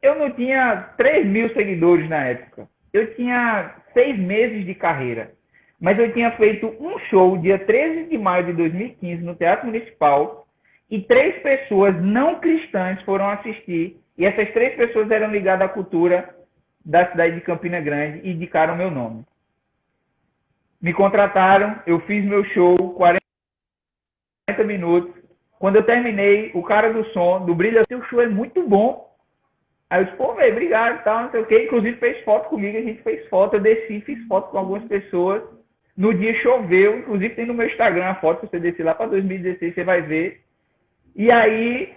Eu não tinha 3.000 seguidores na época. Eu tinha 6 meses de carreira. Mas eu tinha feito um show dia 13 de maio de 2015 no Teatro Municipal e 3 pessoas não cristãs foram assistir. E essas 3 pessoas eram ligadas à cultura da cidade de Campina Grande e indicaram meu nome. Me contrataram, eu fiz meu show, 40 minutos. Quando eu terminei, o cara do som, do Brilha, seu show é muito bom. Aí eu disse, pô, velho, obrigado, tal, não sei o quê. Inclusive fez foto comigo, a gente fez foto, eu desci, fiz foto com algumas pessoas. No dia choveu, inclusive tem no meu Instagram a foto, se você descer lá para 2016, você vai ver. E aí,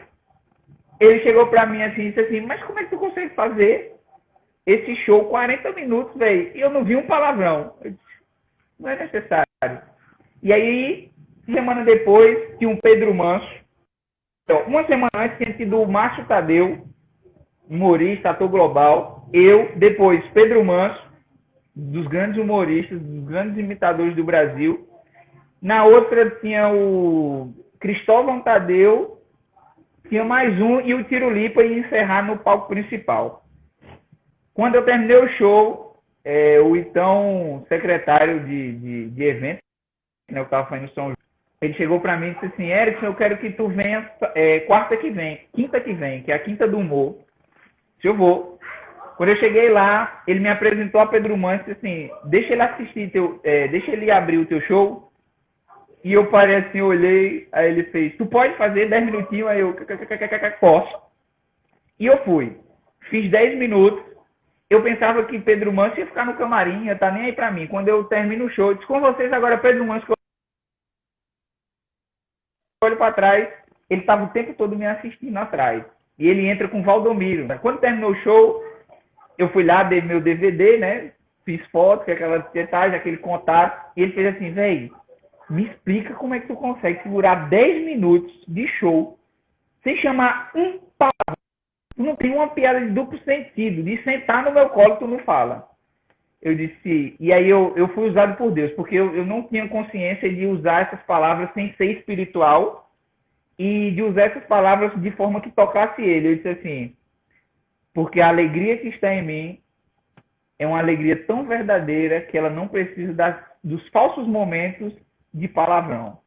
ele chegou pra mim assim, e disse assim, mas como é que tu consegue fazer esse show 40 minutos, velho? E eu não vi um palavrão. Eu disse, não é necessário. E aí, uma semana depois, tinha um Pedro Manso. Então, uma semana antes, tinha tido o Márcio Tadeu, humorista, ator global. Eu, depois, Pedro Manso, dos grandes humoristas, dos grandes imitadores do Brasil. Na outra, tinha o Cristóvão Tadeu, tinha mais um, e o Tirulipa ia encerrar no palco principal. Quando eu terminei o show, o então secretário de eventos, né, eu estava fazendo São João, ele chegou para mim e disse assim, Erickson, eu quero que tu venha quinta que vem, que é a Quinta do Humor. Se eu vou. Quando eu cheguei lá, ele me apresentou a Pedro Manso e disse assim, deixa ele abrir o teu show. E eu parei assim, olhei, aí ele fez, tu pode fazer 10 minutinhos? Aí eu, posso. E eu fui. Fiz 10 minutos. Eu pensava que Pedro Manso ia ficar no camarim, ia estar nem aí pra mim. Quando eu termino o show, eu disse, com vocês agora Pedro Manso, que eu olho pra trás, ele estava o tempo todo me assistindo atrás. E ele entra com o Valdomiro. Quando terminou o show, eu fui lá, dei meu DVD, né? Fiz foto, aquela detalhe, aquele contato. E ele fez assim, velho, me explica como é que tu consegue segurar 10 minutos de show sem chamar um palavrão. Tu não tem uma piada de duplo sentido. De sentar no meu colo, tu não fala. Eu disse, e aí eu fui usado por Deus, porque eu não tinha consciência de usar essas palavras sem ser espiritual e de usar essas palavras de forma que tocasse ele. Eu disse assim, porque a alegria que está em mim é uma alegria tão verdadeira que ela não precisa dos falsos momentos de palavrão.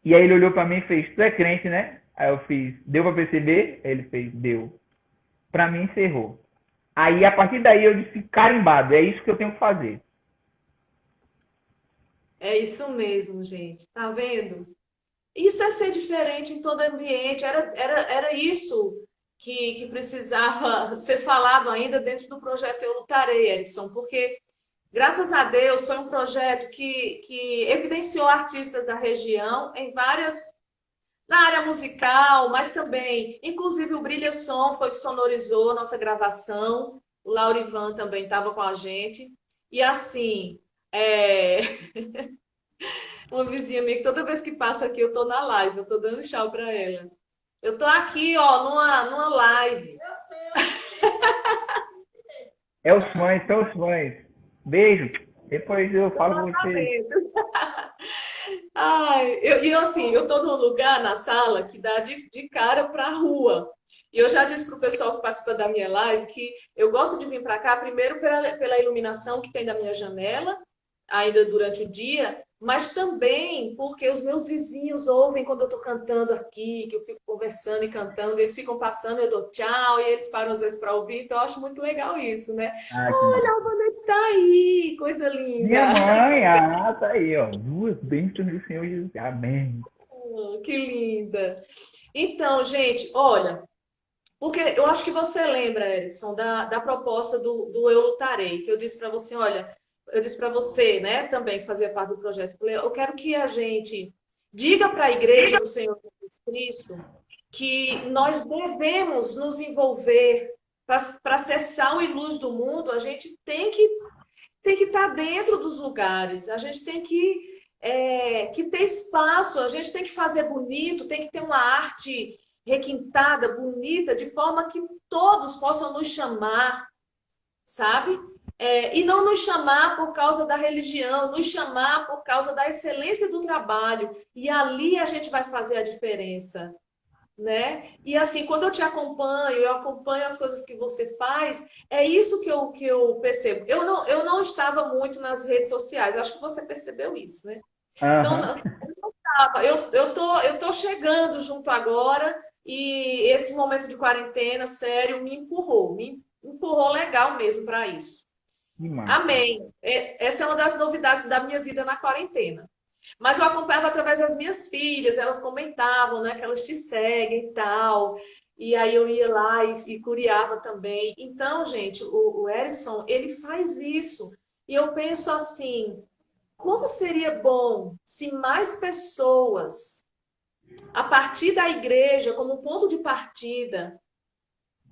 E aí ele olhou para mim e fez, tu é crente, né? Aí eu fiz, deu para perceber? Aí ele fez, deu. Para mim encerrou. Aí a partir daí eu disse, carimbado, é isso que eu tenho que fazer. É isso mesmo, gente. Tá vendo? Isso é ser diferente em todo ambiente. Era isso que precisava ser falado ainda dentro do projeto Eu Lutarei, Erickson, porque, graças a Deus, foi um projeto que evidenciou artistas da região em várias, na área musical, mas também, inclusive o Brilha Som foi que sonorizou a nossa gravação, o Laurivan também estava com a gente, e assim, é, uma vizinha minha que toda vez que passa aqui eu tô na live, eu tô dando tchau para ela. Eu tô aqui, ó, numa live. É os fãs, são os fãs. Beijo. Depois eu falo com vocês. Exatamente. Ai, assim, eu tô num lugar na sala que dá de cara para a rua. E eu já disse pro pessoal que participa da minha live que eu gosto de vir para cá, primeiro pela iluminação que tem da minha janela, ainda durante o dia, mas também porque os meus vizinhos ouvem quando eu estou cantando aqui, que eu fico conversando e cantando, eles ficam passando, eu dou tchau, e eles param às vezes para ouvir, então eu acho muito legal isso, né? Ah, que Olha, massa. a Albanete tá aí, coisa Minha linda. mãe, tá aí, ó. Duas bênçãos do Senhor Jesus. Amém. Que linda. Então, gente, olha, porque eu acho que você lembra, Erickson, da proposta do Eu Lutarei, que eu disse para você, olha, eu disse para você, né, também que fazia parte do projeto, eu falei, eu quero que a gente diga para a igreja do Senhor Jesus Cristo que nós devemos nos envolver para ser sal e luz do mundo, a gente tem que estar dentro dos lugares, a gente tem que ter espaço, a gente tem que fazer bonito, tem que ter uma arte requintada, bonita, de forma que todos possam nos chamar, sabe? E não nos chamar por causa da religião, nos chamar por causa da excelência do trabalho. E ali a gente vai fazer a diferença, né? E assim, quando eu acompanho as coisas que você faz, é isso que eu percebo. Eu não estava muito nas redes sociais, acho que você percebeu isso, né? Então, Aham. não estava. Eu tô chegando junto agora e esse momento de quarentena, sério, me empurrou legal mesmo para isso. Que massa. Amém. Essa é uma das novidades da minha vida na quarentena. Mas eu acompanhava através das minhas filhas, elas comentavam, né, que elas te seguem e tal. E aí eu ia lá e curiava também. Então, gente, o Erickson, ele faz isso. E eu penso assim, como seria bom se mais pessoas, a partir da igreja, como ponto de partida,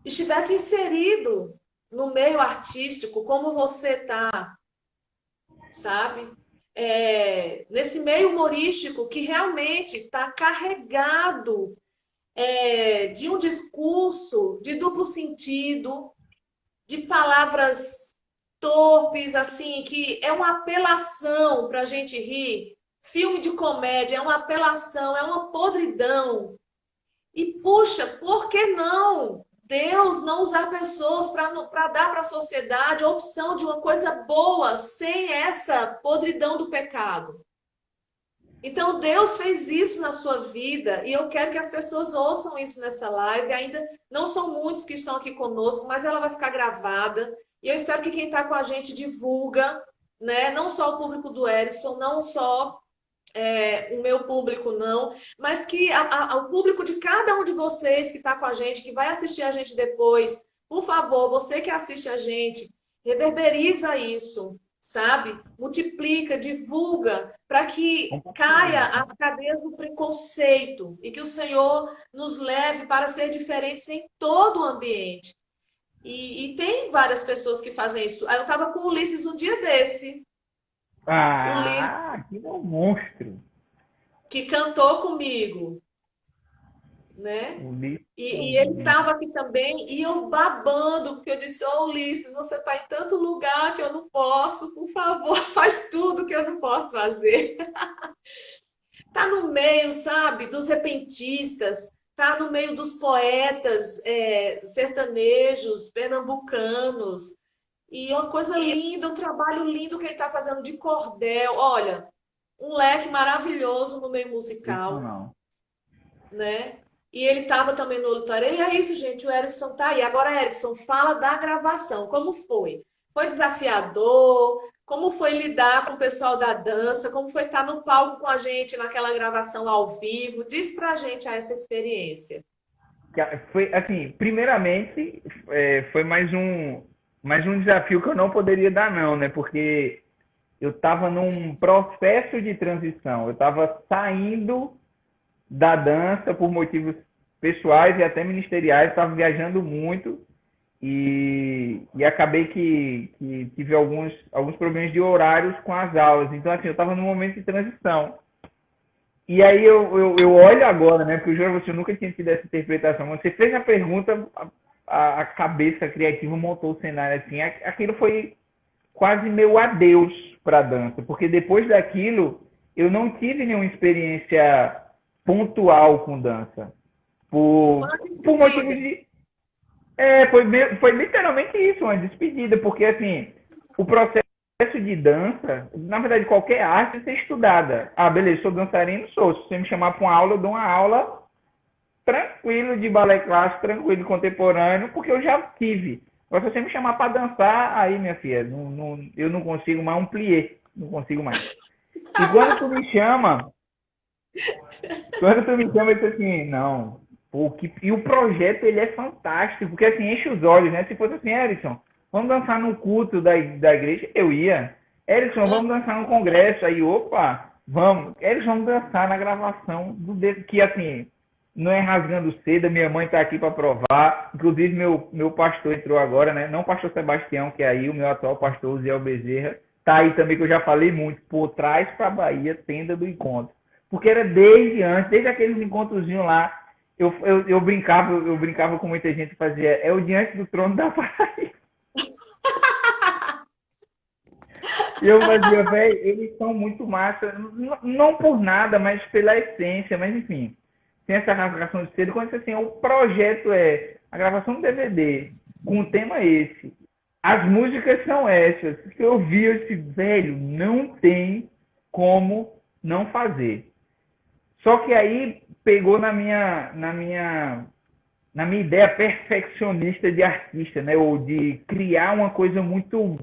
estivessem inserido no meio artístico, como você tá, sabe? Nesse meio humorístico que realmente está carregado de um discurso de duplo sentido, de palavras torpes, assim, que é uma apelação para a gente rir. Filme de comédia é uma apelação, é uma podridão. E, puxa, por que não Deus não usar pessoas para dar para a sociedade a opção de uma coisa boa sem essa podridão do pecado? Então, Deus fez isso na sua vida e eu quero que as pessoas ouçam isso nessa live. Ainda não são muitos que estão aqui conosco, mas ela vai ficar gravada. E eu espero que quem está com a gente divulga, né? Não só o público do Erickson, não só o meu público, não, mas que o público de cada um de vocês que está com a gente, que vai assistir a gente depois, por favor, você que assiste a gente, reverberiza isso, sabe? Multiplica, divulga, para que caia Compartilhar. as cadeias do preconceito e que o Senhor nos leve para ser diferentes em todo o ambiente. E tem várias pessoas que fazem isso. Eu estava com o Ulisses um dia desse. O Ulisses Que é um monstro. que cantou comigo, né? O Ulisses é E ele um... estava aqui também, e eu babando, porque eu disse, ô Ulisses, você está em tanto lugar que eu não posso, por favor, faz tudo que eu não posso fazer. Tá no meio, sabe, dos repentistas, tá no meio dos poetas sertanejos, pernambucanos, e uma coisa linda, um trabalho lindo que ele está fazendo de cordel. Olha, um leque maravilhoso no meio musical, Sensacional. né? E ele estava também no Lutarei. E é isso, gente. O Erickson tá aí. Agora, Erickson, fala da gravação. Como foi? Foi desafiador? Como foi lidar com o pessoal da dança? Como foi estar no palco com a gente naquela gravação ao vivo? Diz pra gente essa experiência. Foi assim, primeiramente, foi mais um desafio que eu não poderia dar não, né? Porque eu estava num processo de transição. Eu estava saindo da dança por motivos pessoais e até ministeriais. Estava viajando muito e acabei que tive alguns problemas de horários com as aulas. Então, assim, eu estava num momento de transição. E aí eu olho agora, né? Porque eu juro a você, eu nunca tinha tido essa interpretação. Quando você fez a pergunta, a cabeça criativa montou o cenário assim. Aquilo foi quase meu adeus para a dança, porque depois daquilo eu não tive nenhuma experiência pontual com dança. Foi Por, uma por motivos despedida. de. Foi literalmente isso, uma despedida, porque assim, o processo de dança, na verdade, qualquer arte tem que ser estudada. Ah, beleza, sou dançarino, sou. Se você me chamar para uma aula, eu dou uma aula tranquilo de balé clássico, tranquilo de contemporâneo, porque eu já tive. Agora, se você me chamar para dançar, aí, minha filha, eu não consigo mais um plié. Não consigo mais. E quando tu me chama, eu digo assim, não. Pô, e o projeto, ele é fantástico, porque assim, enche os olhos, né? Se fosse assim, Erickson, vamos dançar no culto da igreja, eu ia. Erickson, vamos dançar no congresso, aí, opa, vamos. Erickson, vamos dançar na gravação do dedo, que assim, não é rasgando seda, minha mãe tá aqui para provar. Inclusive, meu pastor entrou agora, né? Não o pastor Sebastião, que é aí, o meu atual pastor, o Zé Bezerra, tá aí também, que eu já falei muito, por trás para Bahia, tenda do encontro. Porque era desde antes, desde aqueles encontrozinhos lá, eu brincava com muita gente, fazia, é o diante do trono da paz. E eu fazia, velho, eles são muito massa, não por nada, mas pela essência, mas enfim, tem essa rasgação de cedo, quando assim, o projeto é a gravação do DVD, com o tema esse, as músicas são essas, que eu vi esse velho, não tem como não fazer. Só que aí pegou na minha ideia perfeccionista de artista, né? Ou de criar uma coisa muito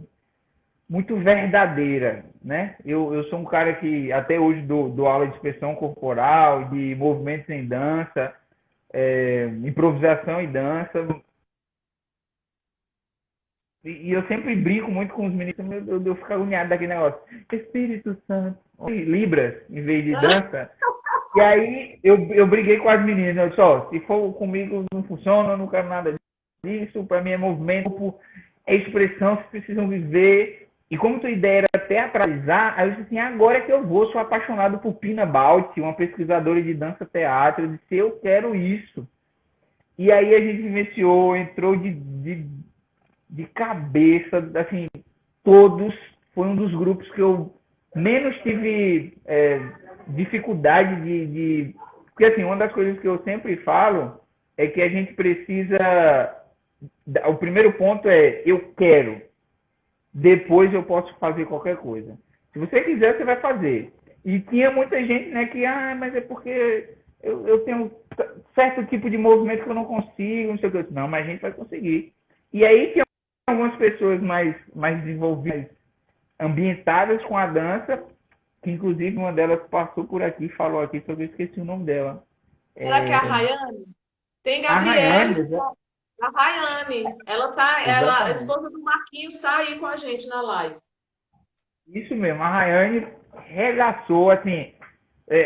verdadeira, né? Eu sou um cara que até hoje dou aula de expressão corporal, de movimentos em dança, improvisação e dança. E eu sempre brinco muito com os meninos, eu fico agoniado daquele negócio. Espírito Santo. Libras, em vez de dança. E aí eu briguei com as meninas. Eu disse, ó, se for comigo não funciona, eu não quero nada disso. Para mim é movimento, é expressão, vocês precisam viver. E como tua ideia era teatralizar, aí eu disse assim, agora é que eu vou, sou apaixonado por Pina Bausch, uma pesquisadora de dança-teatro. Eu disse, eu quero isso. E aí a gente vivenciou, entrou de cabeça, assim, todos, foi um dos grupos que eu menos tive dificuldade porque assim, uma das coisas que eu sempre falo é que a gente precisa, o primeiro ponto é, eu quero, depois eu posso fazer qualquer coisa. Se você quiser, você vai fazer. E tinha muita gente, né, que, mas é porque eu tenho certo tipo de movimento que eu não consigo, não sei o que. Não, mas a gente vai conseguir. E aí tinha algumas pessoas mais desenvolvidas, ambientadas com a dança, que inclusive uma delas passou por aqui e falou aqui, só que eu esqueci o nome dela. Será que é a É, Rayane? Tem a Gabriele, Rayane, a Rayane. A exatamente. esposa do Marquinhos está aí com a gente na live. Isso mesmo, a Rayane regaçou, assim,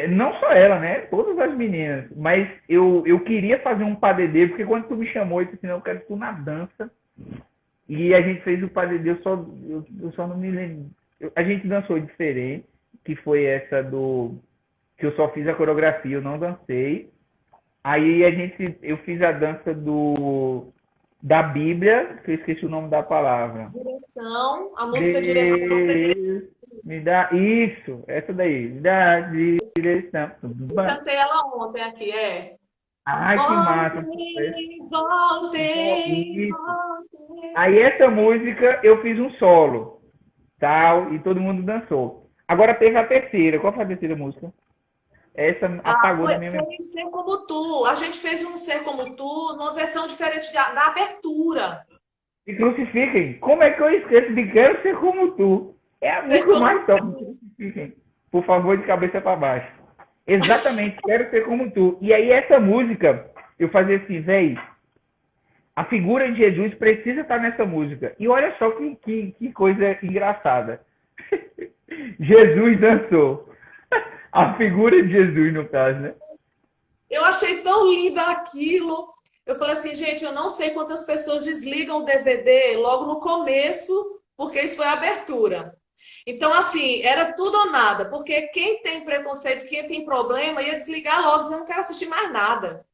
não só ela, né? Todas as meninas. Mas eu queria fazer um padedê, porque quando tu me chamou, eu disse assim, não, eu quero tu na dança. E a gente fez o padedê, eu só não me lembro. A gente dançou diferente, que foi essa que eu só fiz a coreografia, eu não dancei. Aí eu fiz a dança da Bíblia, que eu esqueci o nome da palavra. Direção, a música Direção. Deus me dá isso, essa daí, me dá direção. Eu cantei ela ontem aqui, Ai, que massa. Voltei, voltei, Isso. voltei. Aí essa música eu fiz um solo, tal, e todo mundo dançou. Agora teve a terceira. Qual foi a terceira música? Essa apagou da minha memória. Foi Ser Como Tu. A gente fez um Ser Como Tu numa versão diferente da abertura. Me crucifiquem. Como é que eu esqueço de Quero Ser Como Tu? É a Ser música Como mais top. Me crucifiquem. Por favor, de cabeça para baixo. Exatamente, Quero Ser Como Tu. E aí essa música, eu fazia assim, velho, a figura de Jesus precisa estar nessa música. E olha só que coisa engraçada. Jesus dançou. A figura de Jesus, no caso, né? Eu achei tão linda aquilo. Eu falei assim, gente, eu não sei quantas pessoas desligam o DVD logo no começo, porque isso foi a abertura. Então, assim, era tudo ou nada, porque quem tem preconceito, quem tem problema, ia desligar logo, dizendo, não quero assistir mais nada,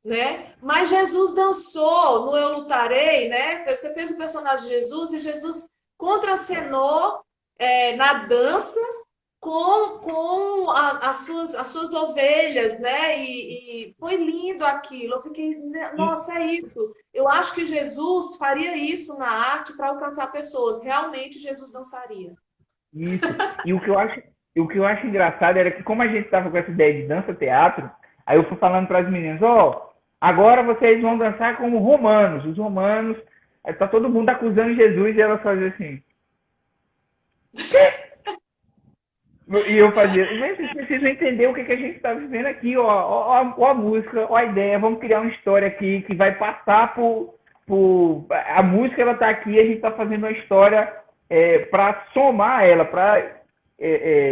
né? Mas Jesus dançou no Eu Lutarei, né? Você fez o personagem de Jesus e Jesus contracenou na dança com as suas ovelhas, né? E foi lindo aquilo. Eu fiquei, E, nossa, é isso. Eu acho que Jesus faria isso na arte para alcançar pessoas. Realmente Jesus dançaria. isso. E o que eu acho engraçado era que, como a gente estava com essa ideia de dança-teatro, aí eu fui falando para as meninas, agora vocês vão dançar como romanos. Os romanos, aí tá todo mundo acusando Jesus e elas faziam assim. E eu fazia, mas vocês precisam entender o que a gente está vivendo aqui, ó a música, ó a ideia, vamos criar uma história aqui que vai passar por a música ela está aqui, a gente está fazendo uma história para somar ela, para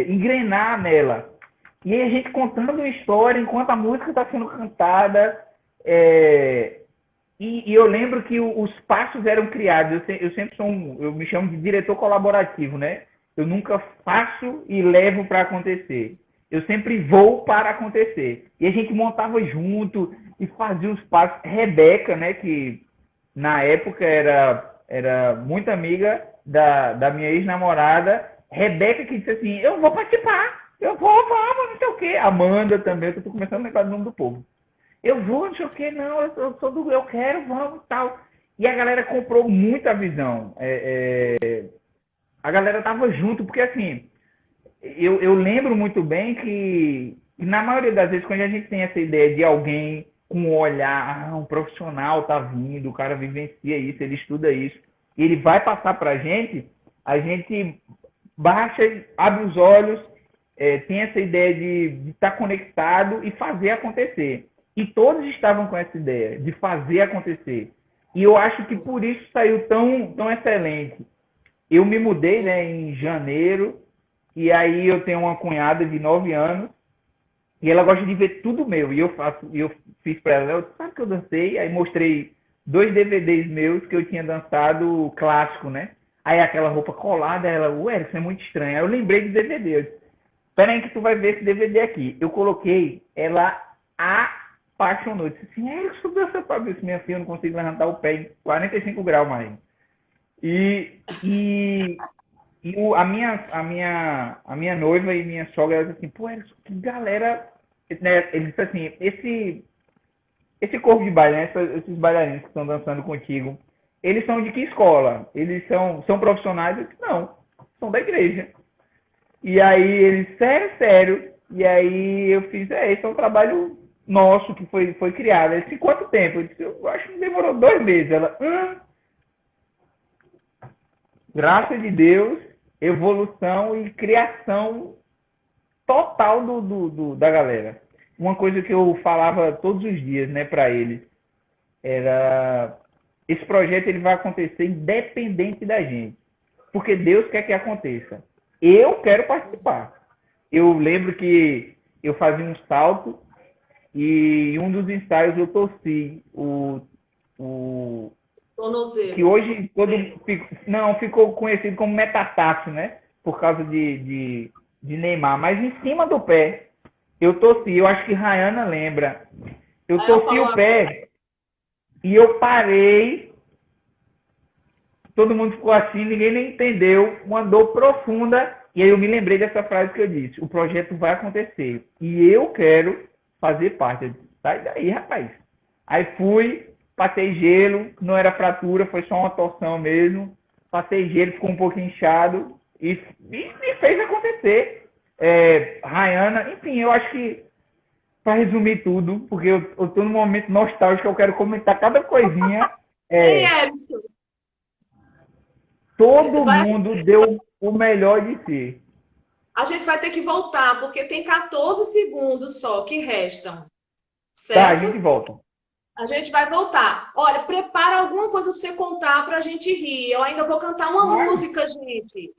engrenar nela. E aí a gente contando uma história enquanto a música está sendo cantada, e eu lembro que os passos eram criados. Eu sempre eu me chamo de diretor colaborativo, né? Eu nunca faço e levo para acontecer. Eu sempre vou para acontecer. E a gente montava junto e fazia os passos. Rebeca, né, que na época era muito amiga da minha ex-namorada. Rebeca que disse assim, eu vou participar. Eu vamos, não sei o quê. Amanda também, eu estou começando a lembrar do nome do povo. Eu vou, não sei o quê, não, eu quero, vamos, tal. E a galera comprou muita visão. A galera tava junto, porque assim, eu lembro muito bem que na maioria das vezes, quando a gente tem essa ideia de alguém com um olhar, um profissional tá vindo, o cara vivencia isso, ele estuda isso, e ele vai passar pra gente, a gente baixa, abre os olhos, tem essa ideia de estar conectado e fazer acontecer. E todos estavam com essa ideia de fazer acontecer. E eu acho que por isso saiu tão excelente. Eu me mudei, né, em janeiro, e aí eu tenho uma cunhada de 9 anos, e ela gosta de ver tudo meu. E eu fiz para ela, eu sabe que eu dancei? Aí mostrei 2 DVDs meus que eu tinha dançado clássico, né? Aí aquela roupa colada, ela, ué, isso é muito estranho. Aí eu lembrei do DVD. Eu disse, espera aí que tu vai ver esse DVD aqui. Eu coloquei, ela apaixonou. Eu disse assim, eu dança para ver se minha filha não consigo levantar o pé em 45 graus mais. A minha noiva e minha sogra, elas assim, pô, Erickson, que galera, né? Ele disse assim, esse corpo de baile, né? Esses bailarinos que estão dançando contigo, eles são de que escola? Eles são profissionais? Eu disse, não, são da igreja. E aí eles, sério. E aí eu fiz, esse é um trabalho nosso que foi criado. Ele disse, quanto tempo? Eu disse, eu acho que demorou 2 meses. Ela, graça de Deus, evolução e criação total da galera. Uma coisa que eu falava todos os dias, né, para eles, era esse projeto ele vai acontecer independente da gente, porque Deus quer que aconteça. Eu quero participar. Eu lembro que eu fazia um salto e em um dos ensaios eu torci o que Tornozelo. hoje ficou conhecido como metatarso, né? Por causa de Neymar. Mas em cima do pé, eu torci. Eu acho que Rayana lembra. Eu Aí ela torci falou, o pé e eu parei. Todo mundo ficou assim, ninguém nem entendeu. Uma dor profunda. E aí eu me lembrei dessa frase que eu disse. O projeto vai acontecer. E eu quero fazer parte. Eu disse, sai daí, rapaz. Aí fui, passei gelo, não era fratura, foi só uma torção mesmo. Passei gelo, ficou um pouco inchado e fez acontecer. Rayana, enfim, eu acho que, para resumir tudo, porque eu estou num momento nostálgico, eu quero comentar cada coisinha. ei, É, Érico, todo vai, mundo deu o melhor de si. a gente vai ter que voltar, porque tem 14 segundos só que restam, Tá, a certo? gente volta. A gente vai voltar. Olha, prepara alguma coisa para você contar para a gente rir. Eu ainda vou cantar uma Vai. música, gente.